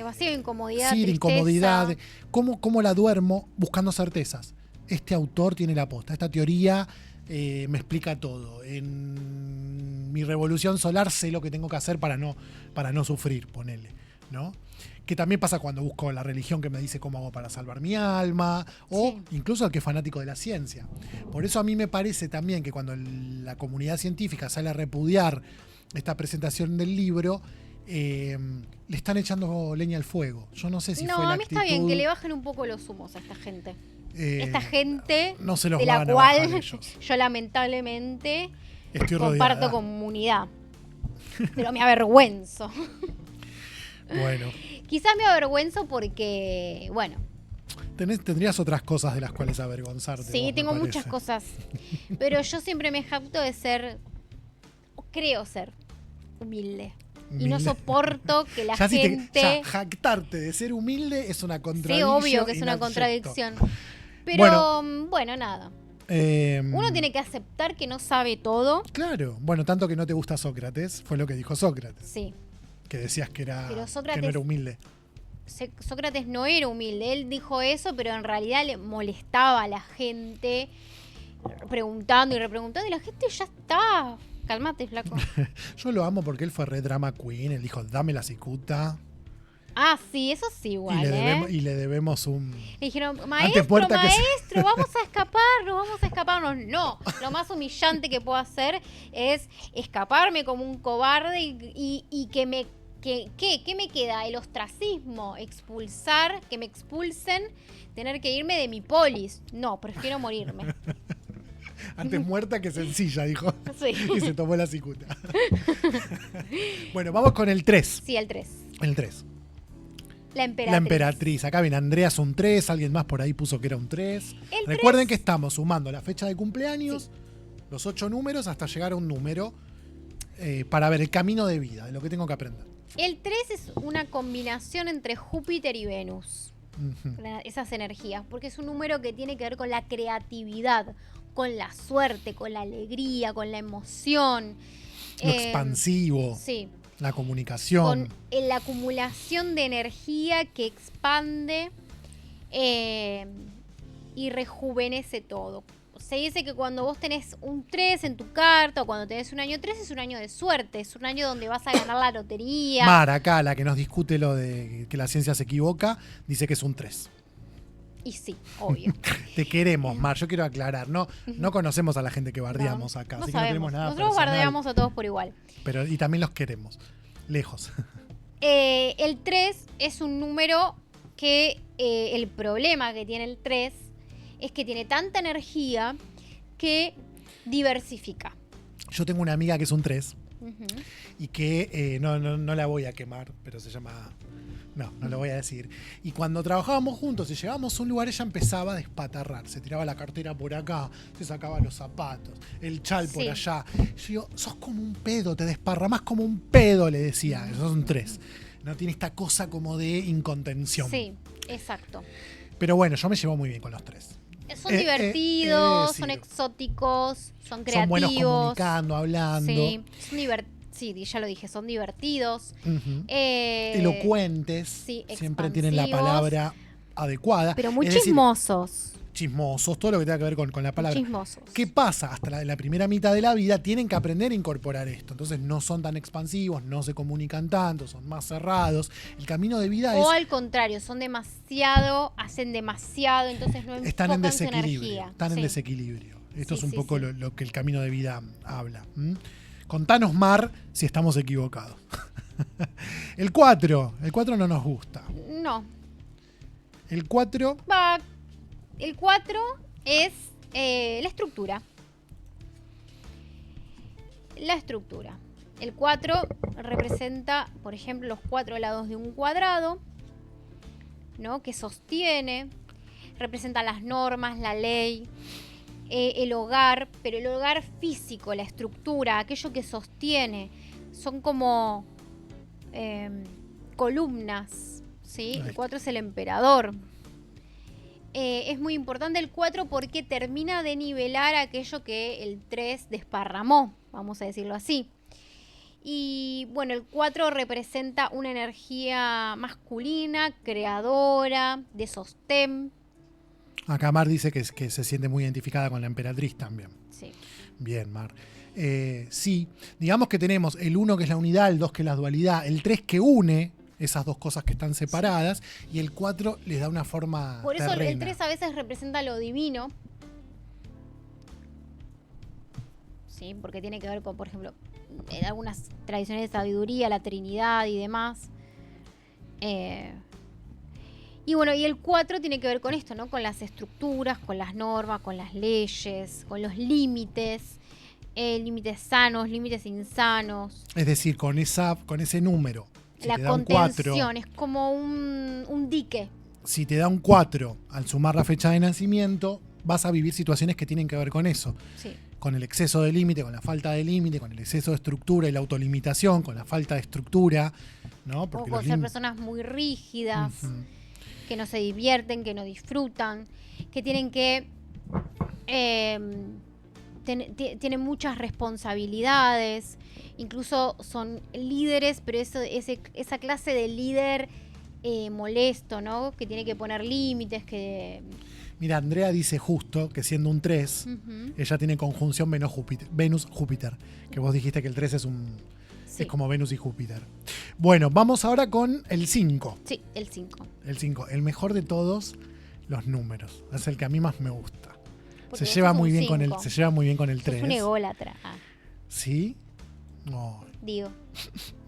vacío, de incomodidad, sí, de tristeza. incomodidad? ¿Cómo la duermo buscando certezas? Este autor tiene la posta. Esta teoría me explica todo. En mi revolución solar sé lo que tengo que hacer para no sufrir, ponele, ¿no? Que también pasa cuando busco la religión que me dice cómo hago para salvar mi alma, o Sí. incluso al que es fanático de la ciencia. Por eso a mí me parece también que cuando la comunidad científica sale a repudiar esta presentación del libro, le están echando leña al fuego. Yo no sé si No, fue la a mí está bien actitud, que le bajen un poco los humos a esta gente. eh, Esta gente no se los de la van a bajar cual ellos. yo lamentablemente Estoy comparto rodeada. comunidad. Pero me avergüenzo. Bueno, Quizás me avergüenzo porque, bueno, tendrías otras cosas de las cuales avergonzarte. sí, vos, me tengo muchas parece. cosas. Pero yo siempre me jacto de ser, o creo ser, humilde. Y no Humilde. soporto que la Ya si gente... ya jactarte de ser humilde es una Sí, contradicción. obvio que es una inabyecto. contradicción. Pero, bueno, nada. Eh, Uno tiene que aceptar que no sabe todo. Claro, bueno, tanto que no te gusta Sócrates, fue lo que dijo Sócrates, Sí. que decías que, Pero que Sócrates- no era humilde. Sócrates no era humilde, él dijo eso, pero en realidad le molestaba a la gente preguntando y repreguntando, y la gente ya está. Calmate, flaco. Yo lo amo porque él fue re drama queen, él dijo, dame la cicuta, Ah, sí, eso sí, igual, y le debemos un... Le dijeron, Antes maestro, muerta que se- maestro, vamos a escaparnos. No, lo más humillante que puedo hacer es escaparme como un cobarde y que me... ¿Qué me queda? El ostracismo, expulsar, que me expulsen, tener que irme de mi polis. No, prefiero morirme. Antes muerta que sencilla, dijo. Sí. Y se tomó la cicuta. Bueno, vamos con el 3. Sí, el 3. El 3. La emperatriz. La emperatriz. Acá viene Andreas un 3, alguien más por ahí puso que era un 3. El Recuerden 3. que estamos sumando la fecha de cumpleaños, los 8 números, hasta llegar a un número para ver el camino de vida, de lo que tengo que aprender. El 3 es una combinación entre Júpiter y Venus. Ujú. Esas energías, porque es un número que tiene que ver con la creatividad, con la suerte, con la alegría, con la emoción. Lo expansivo, Sí, la comunicación. con la acumulación de energía que expande y y rejuvenece todo. Se dice que cuando vos tenés un 3 en tu carta o cuando tenés un año 3 es un año de suerte, es un año donde vas a ganar la lotería. Mar, acá, la que nos discute lo de que la ciencia se equivoca, dice que es un 3. Y sí, obvio. Te queremos, Mar, yo quiero aclarar, no conocemos a la gente que bardeamos acá, No así que no sabemos. tenemos nada Nosotros personal, bardeamos a todos por igual. pero y también los queremos, lejos. El 3 es un número que el problema que tiene el 3 es que tiene tanta energía que diversifica. Yo tengo una amiga que es un 3 Ujú. y que no la voy a quemar, pero se llama... No lo voy a decir. Y cuando trabajábamos juntos y llegábamos a un lugar, ella empezaba a despatarrar. Se tiraba la cartera por acá, se sacaba los zapatos, el chal por Sí. allá. Yo digo, sos como un pedo, te desparramás como un pedo, le decía. Eso son 3. No tiene esta cosa como de incontención. Sí, exacto. Pero bueno, yo me llevo muy bien con los 3. Son divertidos, sí. son exóticos, son creativos. Son buenos comunicando, hablando. Sí, sí, ya lo dije, son divertidos. Ujú. Eh, Elocuentes. sí, siempre tienen la expansivos, palabra adecuada. Pero muy Es decir, chismosos. chismosos, todo lo que tenga que ver con la palabra. Chismosos. ¿Qué pasa? Hasta la primera mitad de la vida tienen que aprender a incorporar esto. Entonces no son tan expansivos, no se comunican tanto, son más cerrados. El camino de vida O es... al contrario, son demasiado, hacen demasiado, entonces no Están en enfocan su desequilibrio. energía. Están en Sí. desequilibrio. Esto Sí, es un sí, poco sí. lo que el camino de vida habla. ¿M? Contanos, Mar, si estamos equivocados. El 4 no nos gusta. No, El 4, el 4 es la estructura. La estructura. El 4 representa, por ejemplo, los 4 lados de un cuadrado, ¿no? Que sostiene, representa las normas, la ley, el hogar, pero el hogar físico, la estructura, aquello que sostiene, son como columnas, ¿sí? El 4 es el emperador. Es muy importante el 4 porque termina de nivelar aquello que el 3 desparramó, vamos a decirlo así. Y bueno, el 4 representa una energía masculina, creadora, de sostén. acá Mar dice que se siente muy identificada con la emperatriz también. Sí. Bien, Mar. Sí, digamos que tenemos el 1 que es la unidad, el 2 que es la dualidad, el 3 que une esas dos cosas que están separadas y el 4 les da una forma Por eso el terrena. 3 a veces representa lo divino. Sí, porque tiene que ver con, por ejemplo, en algunas tradiciones de sabiduría, la Trinidad y demás. Y bueno, y el 4 tiene que ver con esto, ¿no? Con las estructuras, con las normas, con las leyes, con los límites. Límites sanos, límites insanos. Es decir, con ese número. Si La te da un 4, contención, es como un dique. si te da un 4 al sumar la fecha de nacimiento, vas a vivir situaciones que tienen que ver con eso. Sí. Con el exceso de límite, con la falta de límite, con el exceso de estructura y la autolimitación, con la falta de estructura, ¿no? O Porque con los ser lim- personas muy rígidas, Ujú. que no se divierten, que no disfrutan, que tienen que... tienen muchas responsabilidades, incluso son líderes, pero esa clase de líder molesto, ¿no? Que tiene que poner límites, que... Mira, Andrea dice justo que siendo un 3, Ujú. ella tiene conjunción Venus-Júpiter, que vos dijiste que el 3 Sí. es como Venus y Júpiter. Bueno, vamos ahora con el 5. Sí, el 5. El 5, el mejor de todos los números. Es el que a mí más me gusta. Porque Se vos lleva sos muy un bien con el, 5. se lleva muy bien con el Sos 3. un ególatra. ¿Sí? No. Digo.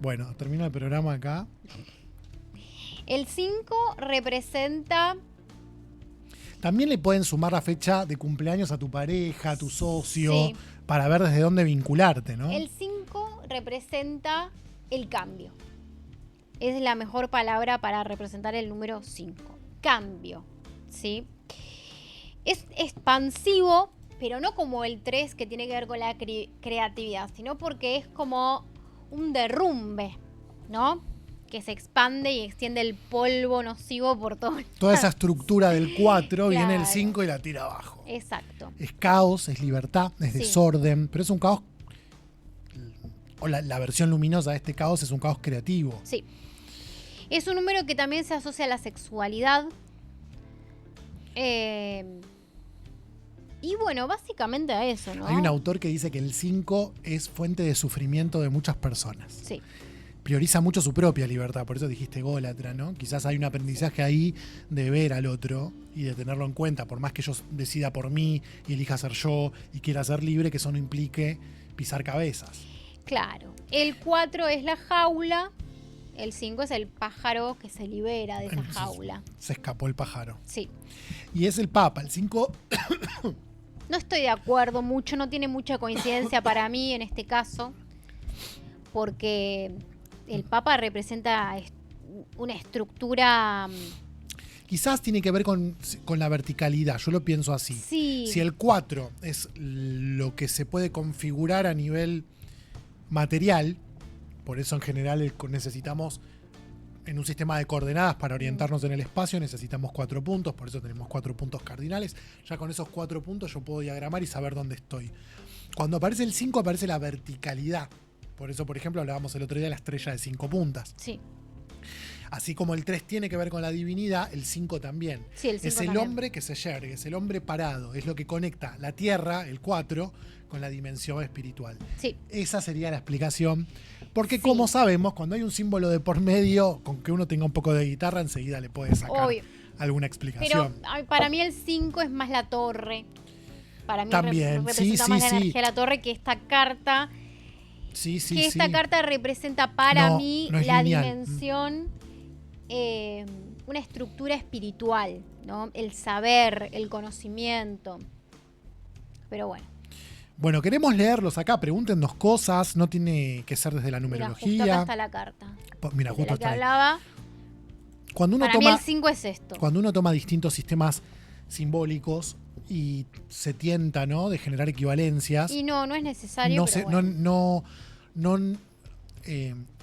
Bueno, termino el programa acá. El 5 representa... También le pueden sumar la fecha de cumpleaños a tu pareja, a tu socio, Sí. para ver desde dónde vincularte, ¿no? El 5 representa el cambio. Es la mejor palabra para representar el número 5. Cambio. ¿Sí? Es expansivo, pero no como el 3 que tiene que ver con la creatividad, sino porque es como un derrumbe, ¿no? Que se expande y extiende el polvo nocivo por todo. Toda esa estructura del 4 viene el Claro. 5 y la tira abajo. Exacto. Es caos, es libertad, es Sí. desorden, pero es un caos. O la versión luminosa de este caos es un caos creativo. Sí. Es un número que también se asocia a la sexualidad. Y bueno, básicamente a eso, ¿no? Hay un autor que dice que el 5 es fuente de sufrimiento de muchas personas. Sí. Prioriza mucho su propia libertad, por eso dijiste ególatra, ¿no? Quizás hay un aprendizaje ahí de ver al otro y de tenerlo en cuenta, por más que yo decida por mí y elija ser yo y quiera ser libre, que eso no implique pisar cabezas. Claro. El 4 es la jaula, el 5 es el pájaro que se libera de esa Entonces, jaula. se escapó el pájaro. Sí. Y es el Papa, el 5. No estoy de acuerdo mucho, no tiene mucha coincidencia para mí en este caso, porque el Papa representa una estructura. Quizás tiene que ver con la verticalidad, yo lo pienso así. Sí. Si el 4 es lo que se puede configurar a nivel material, por eso en general necesitamos, en un sistema de coordenadas para orientarnos en el espacio, necesitamos 4 puntos, por eso tenemos 4 puntos cardinales. Ya con esos 4 puntos yo puedo diagramar y saber dónde estoy. Cuando aparece el 5 aparece la verticalidad. Por eso, por ejemplo, hablábamos el otro día de la estrella de 5 puntas. Sí. Así como el 3 tiene que ver con la divinidad, el 5 también. Sí, el 5 es el también. hombre que se yergue, es el hombre parado, es lo que conecta la tierra, el 4, con la dimensión espiritual. Sí. Esa sería la explicación. Porque Sí. como sabemos, cuando hay un símbolo de por medio, con que uno tenga un poco de guitarra, enseguida le puede sacar Obvio. alguna Pero explicación. para mí el 5 es más la torre. Para mí También, representa sí, más sí, la sí. energía de la torre que esta carta. Sí, sí, Que sí. esta carta representa para No, mí no es la lineal. dimensión, una estructura espiritual, ¿no? El saber, el conocimiento. Pero bueno, Bueno, queremos leerlos acá, pregúntenos cosas, no tiene que ser desde la mira, justo acá numerología. está la carta. Mira, De justo la que está ahí. hablaba. Cuando uno Para mí toma, el 5 es esto. cuando uno toma distintos sistemas simbólicos y se tienta, ¿no?, de generar equivalencias, Y no es necesario. no pero se- bueno.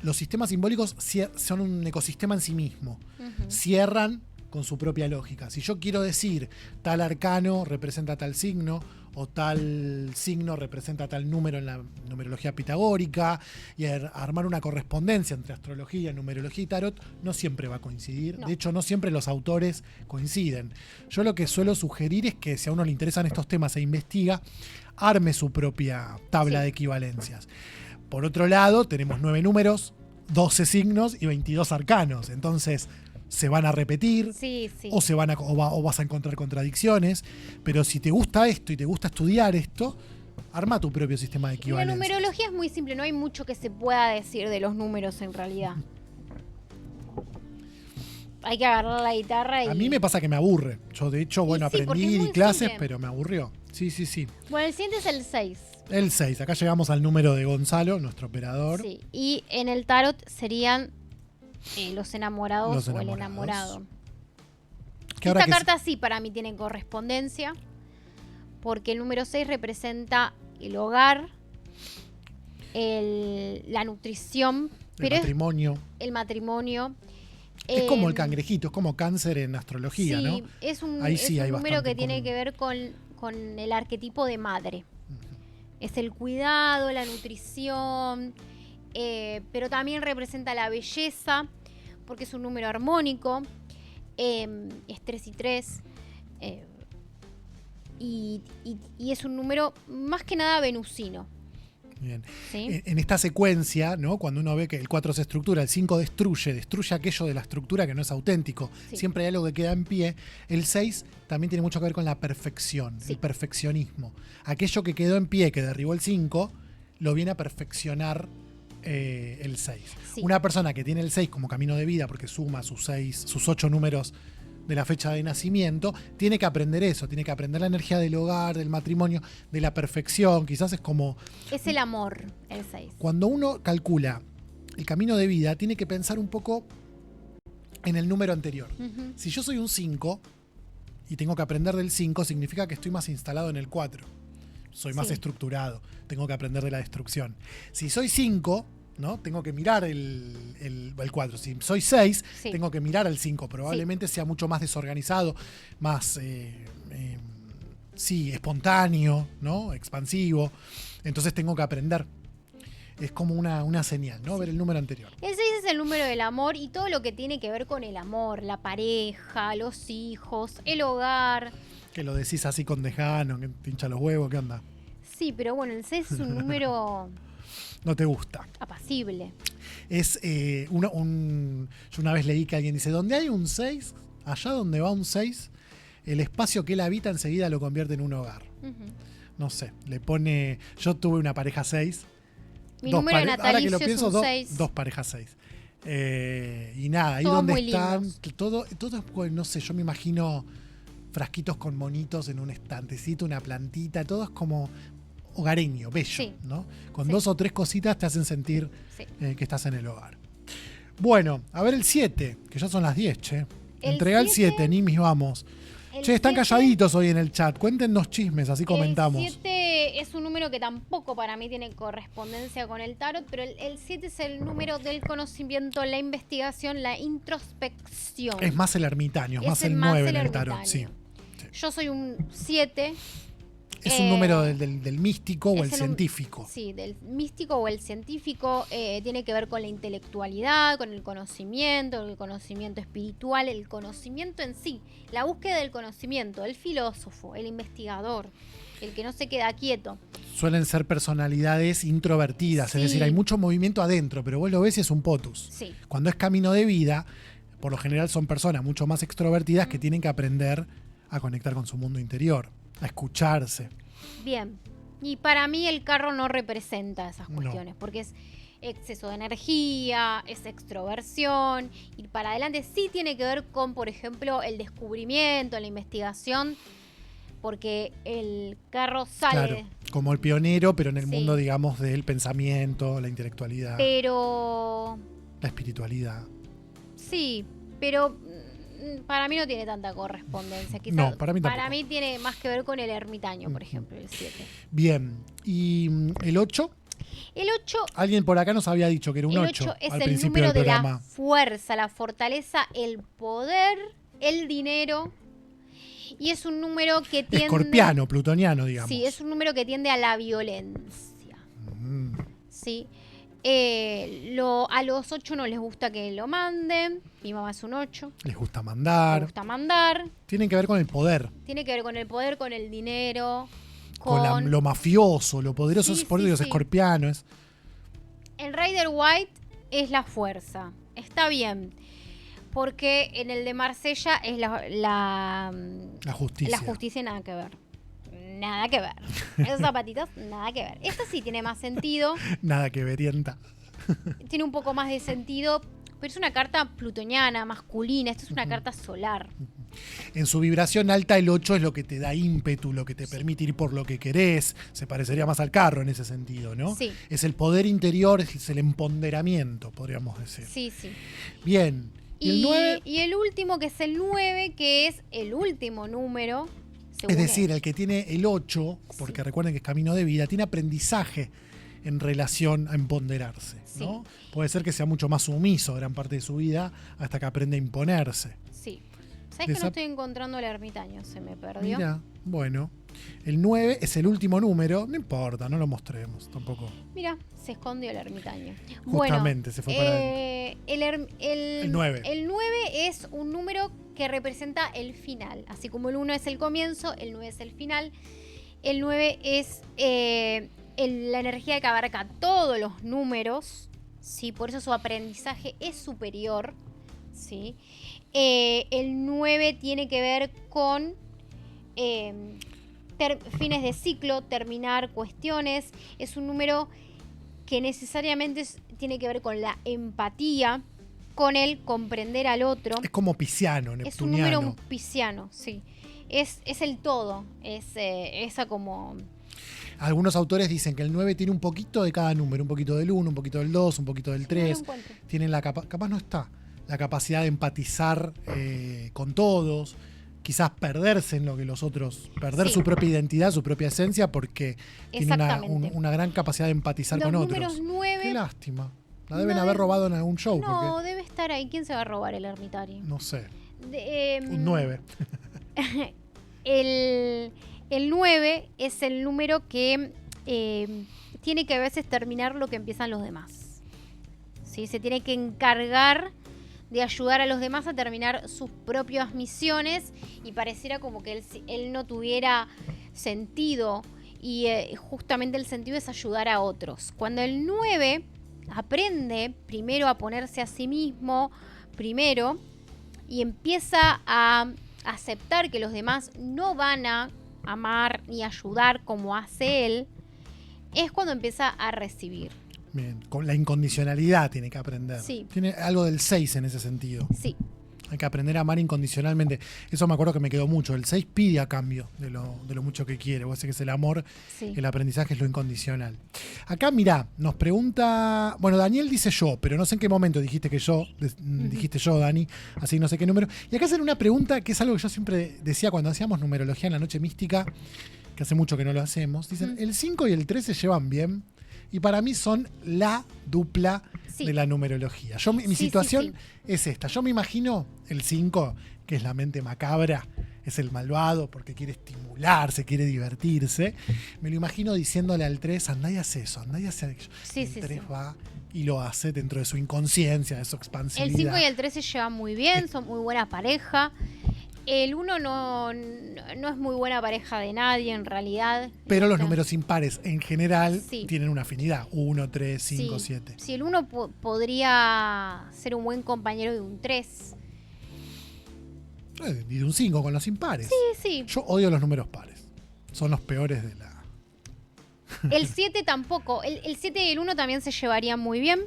los sistemas simbólicos son un ecosistema en sí mismo. Ujú. Cierran con su propia lógica. Si yo quiero decir tal arcano representa tal signo, o tal signo representa tal número en la numerología pitagórica, y armar una correspondencia entre astrología, numerología y tarot, no siempre va a coincidir. No. De hecho, no siempre los autores coinciden. Yo lo que suelo sugerir es que si a uno le interesan estos temas e investiga, arme su propia tabla Sí. de equivalencias. Por otro lado, tenemos 9 números, 12 signos y 22 arcanos. Entonces, se van a repetir Sí, sí. o vas a encontrar contradicciones. Pero si te gusta esto y te gusta estudiar esto, arma tu propio sistema de Y la equivalencias. numerología es muy simple, no hay mucho que se pueda decir de los números en realidad. Hay que agarrar la guitarra y. A mí me pasa que me aburre. Yo, de hecho, bueno, sí, porque aprendí es muy di clases, simple. pero me aburrió. Sí, sí, sí. Bueno, el siguiente es el 6. El 6. Acá llegamos al número de Gonzalo, nuestro operador. Sí. Y en el tarot serían los enamorados Los o el enamorados. enamorado. Que ahora Esta que carta sí para mí tiene correspondencia, porque el número 6 representa el hogar, la nutrición, el pero es matrimonio. el matrimonio. Es como el Em, cangrejito, es como cáncer en astrología, sí, ¿no? es un, Ahí es sí un hay número bastante que en tiene común. que ver con el arquetipo de madre. Es el cuidado, la nutrición, pero también representa la belleza, porque es un número armónico, es 3 y 3, y es un número más que nada venusino. Bien. ¿Sí? En esta secuencia, ¿no?, cuando uno ve que el 4 se estructura, el 5 destruye aquello de la estructura que no es auténtico. Sí. Siempre hay algo que queda en pie. El 6 también tiene mucho que ver con la perfección, Sí. el perfeccionismo. Aquello que quedó en pie, que derribó el 5, lo viene a perfeccionar el 6. Sí. Una persona que tiene el 6 como camino de vida, porque suma sus 8 números de la fecha de nacimiento, tiene que aprender eso, tiene que aprender la energía del hogar, del matrimonio, de la perfección. Quizás es como Es el amor, el 6. cuando uno calcula el camino de vida, tiene que pensar un poco en el número anterior. Ujú. Si yo soy un 5 y tengo que aprender del 5, significa que estoy más instalado en el 4. Soy más Sí. estructurado, tengo que aprender de la destrucción. Si soy 5, ¿no?, tengo que mirar el 4. Si soy 6, Sí. tengo que mirar al 5. Probablemente sea mucho más desorganizado, más espontáneo, ¿no?, expansivo. Entonces tengo que aprender. es como una señal, ¿no? Ver el número anterior. El 6 es el número del amor y todo lo que tiene que ver con el amor, la pareja, los hijos, el hogar. Que lo decís así con dejano, que te hincha los huevos, ¿qué onda? Sí, pero bueno, el 6 es un número No te gusta. apacible. Es yo una vez leí que alguien dice, donde hay un 6, allá donde va un 6, el espacio que él habita enseguida lo convierte en un hogar. Ujú. No sé, le pone... Yo tuve una pareja 6. Mi número de ahora que natalicio lo es pienso, un 6. dos parejas 6. Y nada, ahí Todos donde muy están, lindos. todo es, pues, no sé, yo me imagino frasquitos con monitos en un estantecito, una plantita, todo es como hogareño, bello, Sí. ¿no? Con Sí. 2 o 3 cositas te hacen sentir Sí. que estás en el hogar. Bueno, a ver el 7, que ya son las 10, che. El Entrega el 7, 7, Nimis, vamos. El Che, están 7 calladitos hoy en el chat. Cuéntenos chismes, así comentamos. El 7 es un número que tampoco para mí tiene correspondencia con el tarot, pero el 7 es el número del conocimiento, la investigación, la introspección. Es más el ermitaño, es más el más 9 el en el tarot, sí. ermitaño. Yo soy un 7. Es un número del místico o el es científico. Sí, del místico o el científico. Tiene que ver con la intelectualidad, con el conocimiento espiritual, el conocimiento en sí, la búsqueda del conocimiento, el filósofo, el investigador, el que no se queda quieto. Suelen ser personalidades introvertidas, Sí. es decir, hay mucho movimiento adentro, pero vos lo ves y es un potus. Sí. Cuando es camino de vida, por lo general son personas mucho más extrovertidas que tienen que aprender a conectar con su mundo interior, a escucharse. Bien. Y para mí el carro no representa esas No. cuestiones, porque es exceso de energía, es extroversión, y para adelante sí tiene que ver con, por ejemplo, el descubrimiento, la investigación, porque el carro sale, Claro, como el pionero, pero en el Sí. mundo, digamos, del pensamiento, la intelectualidad, pero la espiritualidad. sí, pero para mí no tiene tanta correspondencia. Quizás No, para mí tampoco. para mí tiene más que ver con el ermitaño, por ejemplo, el 7. Bien, y el 8, El 8 alguien por acá nos había dicho que era un El 8 8 es al el principio número del de la programa. fuerza, la fortaleza, el poder, el dinero. Y es un número que tiende... Escorpiano, plutoniano, digamos. Sí, es un número que tiende a la violencia. Mm, ¿Sí? A los 8 no les gusta que lo manden. Mi mamá es un 8. les gusta Le mandar. gusta mandar. Tienen que ver con el poder, Tiene que ver con el poder, con el dinero, con lo mafioso, lo poderoso. Sí, Es por sí, eso es sí. escorpiano. El Rider White es la fuerza. Está bien. Porque en el de Marsella es La justicia. la justicia, nada que ver. Nada que ver. Esos zapatitos, nada que ver. Esta sí tiene más sentido. Nada que verienta. Tiene un poco más de sentido. Pero es una carta plutoniana, masculina. Esta es una carta solar. En su vibración alta, el 8 es lo que te da ímpetu, lo que te permite ir por lo que querés. Se parecería más al carro en ese sentido, ¿no? Sí. Es el poder interior, es el empoderamiento, podríamos decir. Sí, sí. Bien. ¿Y el 9? Y el último, que es el 9, que es el último número. según Es decir, él. el que tiene el 8, porque recuerden que es camino de vida, tiene aprendizaje en relación a empoderarse, ¿no? Sí. Puede ser que sea mucho más sumiso gran parte de su vida hasta que aprende a imponerse. Sí. ¿Sabes De que no esa- estoy encontrando el ermitaño? Se me perdió. Mira, bueno. El 9 es el último número, no importa, no lo mostremos tampoco. Mira, se escondió el ermitaño. Justamente, se fue para el 9. El 9 es un número que representa el final. Así como el 1 es el comienzo, el 9 es el final. El 9 es la energía que abarca todos los números, ¿sí? Por eso su aprendizaje es superior, ¿sí? El 9 tiene que ver con fines de ciclo, terminar cuestiones. Es un número que necesariamente tiene que ver con la empatía, con el comprender al otro. Es como pisciano, Es un neptuniano. número pisciano, sí. Es el todo. Es esa como... Algunos autores dicen que el 9 tiene un poquito de cada número, un poquito del 1, un poquito del 2, un poquito del No lo 3. encuentro. Tienen capaz no está, la capacidad de empatizar con todos, quizás perderse en lo que los otros, perder Sí. su propia identidad, su propia esencia, porque tiene Exactamente. una gran capacidad de empatizar Los con números otros. 9... Qué lástima. La deben No haber debe- robado en algún show, No, porque debe estar ahí. ¿Quién se va a robar el ermitario? no sé, De, un 9. El 9 es el número que tiene que a veces terminar lo que empiezan los demás. ¿Sí? Se tiene que encargar de ayudar a los demás a terminar sus propias misiones y pareciera como que él no tuviera sentido y justamente el sentido es ayudar a otros. Cuando el 9 aprende primero a ponerse a sí mismo primero y empieza a aceptar que los demás no van a amar ni ayudar como hace él, es cuando empieza a recibir. Bien, con la incondicionalidad tiene que aprender. Sí. Tiene algo del 6 en ese sentido. Sí. Hay que aprender a amar incondicionalmente. Eso me acuerdo que me quedó mucho. El 6 pide a cambio de lo mucho que quiere. Vos sé que es el amor, Sí. el aprendizaje es lo incondicional. Acá, mirá, nos pregunta... Bueno, Daniel dice yo, pero no sé en qué momento dijiste que yo. Dijiste yo, Dani, así no sé qué número. Y acá hacen una pregunta que es algo que yo siempre decía cuando hacíamos numerología en la noche mística, que hace mucho que no lo hacemos. Dicen, ¿el 5 y el 3 se llevan bien? Y para mí son la dupla Sí. de la numerología. Mi Sí, situación sí. es esta. Yo me imagino el 5, que es la mente macabra, es el malvado porque quiere estimularse, quiere divertirse. Me lo imagino diciéndole al 3, andá y hace eso, andá y hace aquello. Sí, Y el sí, 3 sí. va y lo hace dentro de su inconsciencia, de su expansividad. El 5 y el 3 se llevan muy bien, son muy buena pareja. El 1 no es muy buena pareja de nadie en realidad. Pero los números impares en general Sí. tienen una afinidad. 1, 3, 5, Sí. 7. Si el 1 podría ser un buen compañero de un 3. Y de un 5 con los impares. Sí, sí. Yo odio los números pares. Son los peores de la... El 7 tampoco. El 7 y el 1 también se llevarían muy bien.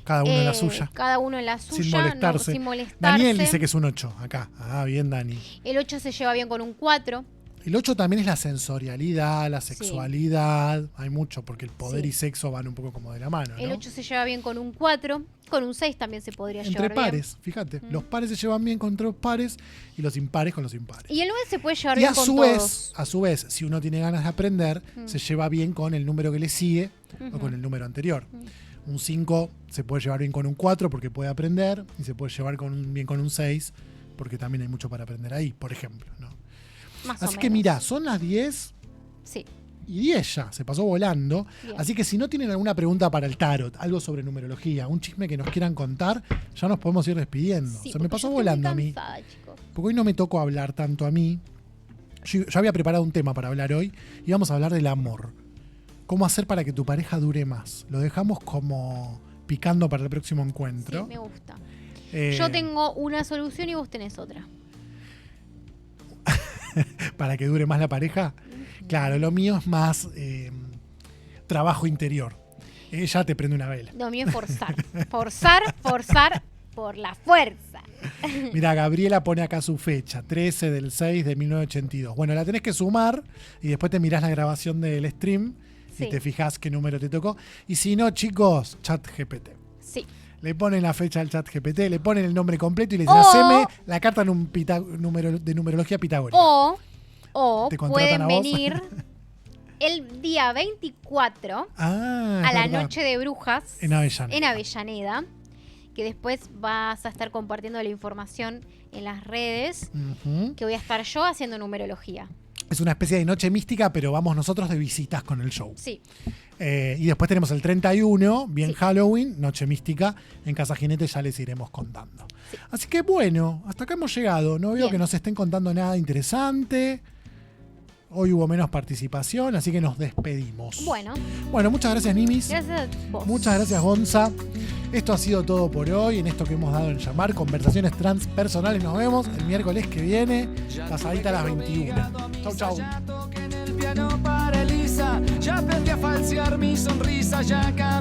Cada uno en la suya. Cada uno en la suya. Sin molestarse. Sin molestarse. Daniel dice que es un 8 acá. Ah, bien, Dani. El 8 se lleva bien con un 4. El 8 también es la sensorialidad, la sexualidad. Hay mucho, porque el poder Sí. y sexo van un poco como de la mano, ¿no? El 8 se lleva bien con un 4. Con un 6 también se podría Entre llevar pares, fíjate. Los pares se llevan bien con otros pares y los impares con los impares. bien. Y el 9 se puede llevar Y bien a con su todos. vez, si uno tiene ganas de aprender, se lleva bien con el número que le sigue o con el número anterior. Un 5 se puede llevar bien con un 4 porque puede aprender y se puede llevar bien con un 6 porque también hay mucho para aprender ahí, por ejemplo, ¿no? Más o Así que menos. mirá, son las 10 Sí. y 10 ya, se pasó volando. Bien. Así que si no tienen alguna pregunta para el tarot, algo sobre numerología, un chisme que nos quieran contar, ya nos podemos ir despidiendo. Sí, Se me porque pasó yo estoy volando a muy mí. cansada, chicos. Porque hoy no me tocó hablar tanto a mí. Yo había preparado un tema para hablar hoy y vamos a hablar del amor. ¿Cómo hacer para que tu pareja dure más? Lo dejamos como picando para el próximo Sí, encuentro. me gusta. Eh, Yo tengo una solución y vos tenés otra. Para que dure más la pareja. Claro, lo mío es más trabajo interior. Ella te prende una vela. Lo mío es forzar. Forzar por la fuerza. Mira, Gabriela pone acá su fecha, 13 del 6 de 1982. Bueno, la tenés que sumar y después te mirás la grabación del stream y Sí. te fijás qué número te tocó. Y si no, chicos, chat GPT. Sí. Le ponen la fecha al chat GPT, le ponen el nombre completo y le dicen, O- haceme la carta de numerología pitagórica. O ¿Te contratan pueden a vos? venir el día 24 Ah, a es la verdad. noche de brujas En Avellaneda. en Avellaneda, que después vas a estar compartiendo la información en las redes, Ujú. que voy a estar yo haciendo numerología. Es una especie de noche mística, pero vamos nosotros de visitas con el show. Sí. Y después tenemos el 31, bien Sí. Halloween, noche mística. En Casa Jinete ya les iremos contando. Sí. Así que bueno, hasta acá hemos llegado. No veo Bien. que nos estén contando nada interesante. Hoy hubo menos participación, así que nos despedimos. Bueno, Bueno, muchas gracias, Nimis. gracias a vos. Muchas gracias, Gonza. Esto ha sido todo por hoy en esto que hemos dado en llamar Conversaciones Transpersonales. Nos vemos el miércoles que viene, pasadita a las 21. Chau, chau. Ya toqué en el piano para Elisa, ya aprendí a falsear mi sonrisa, ya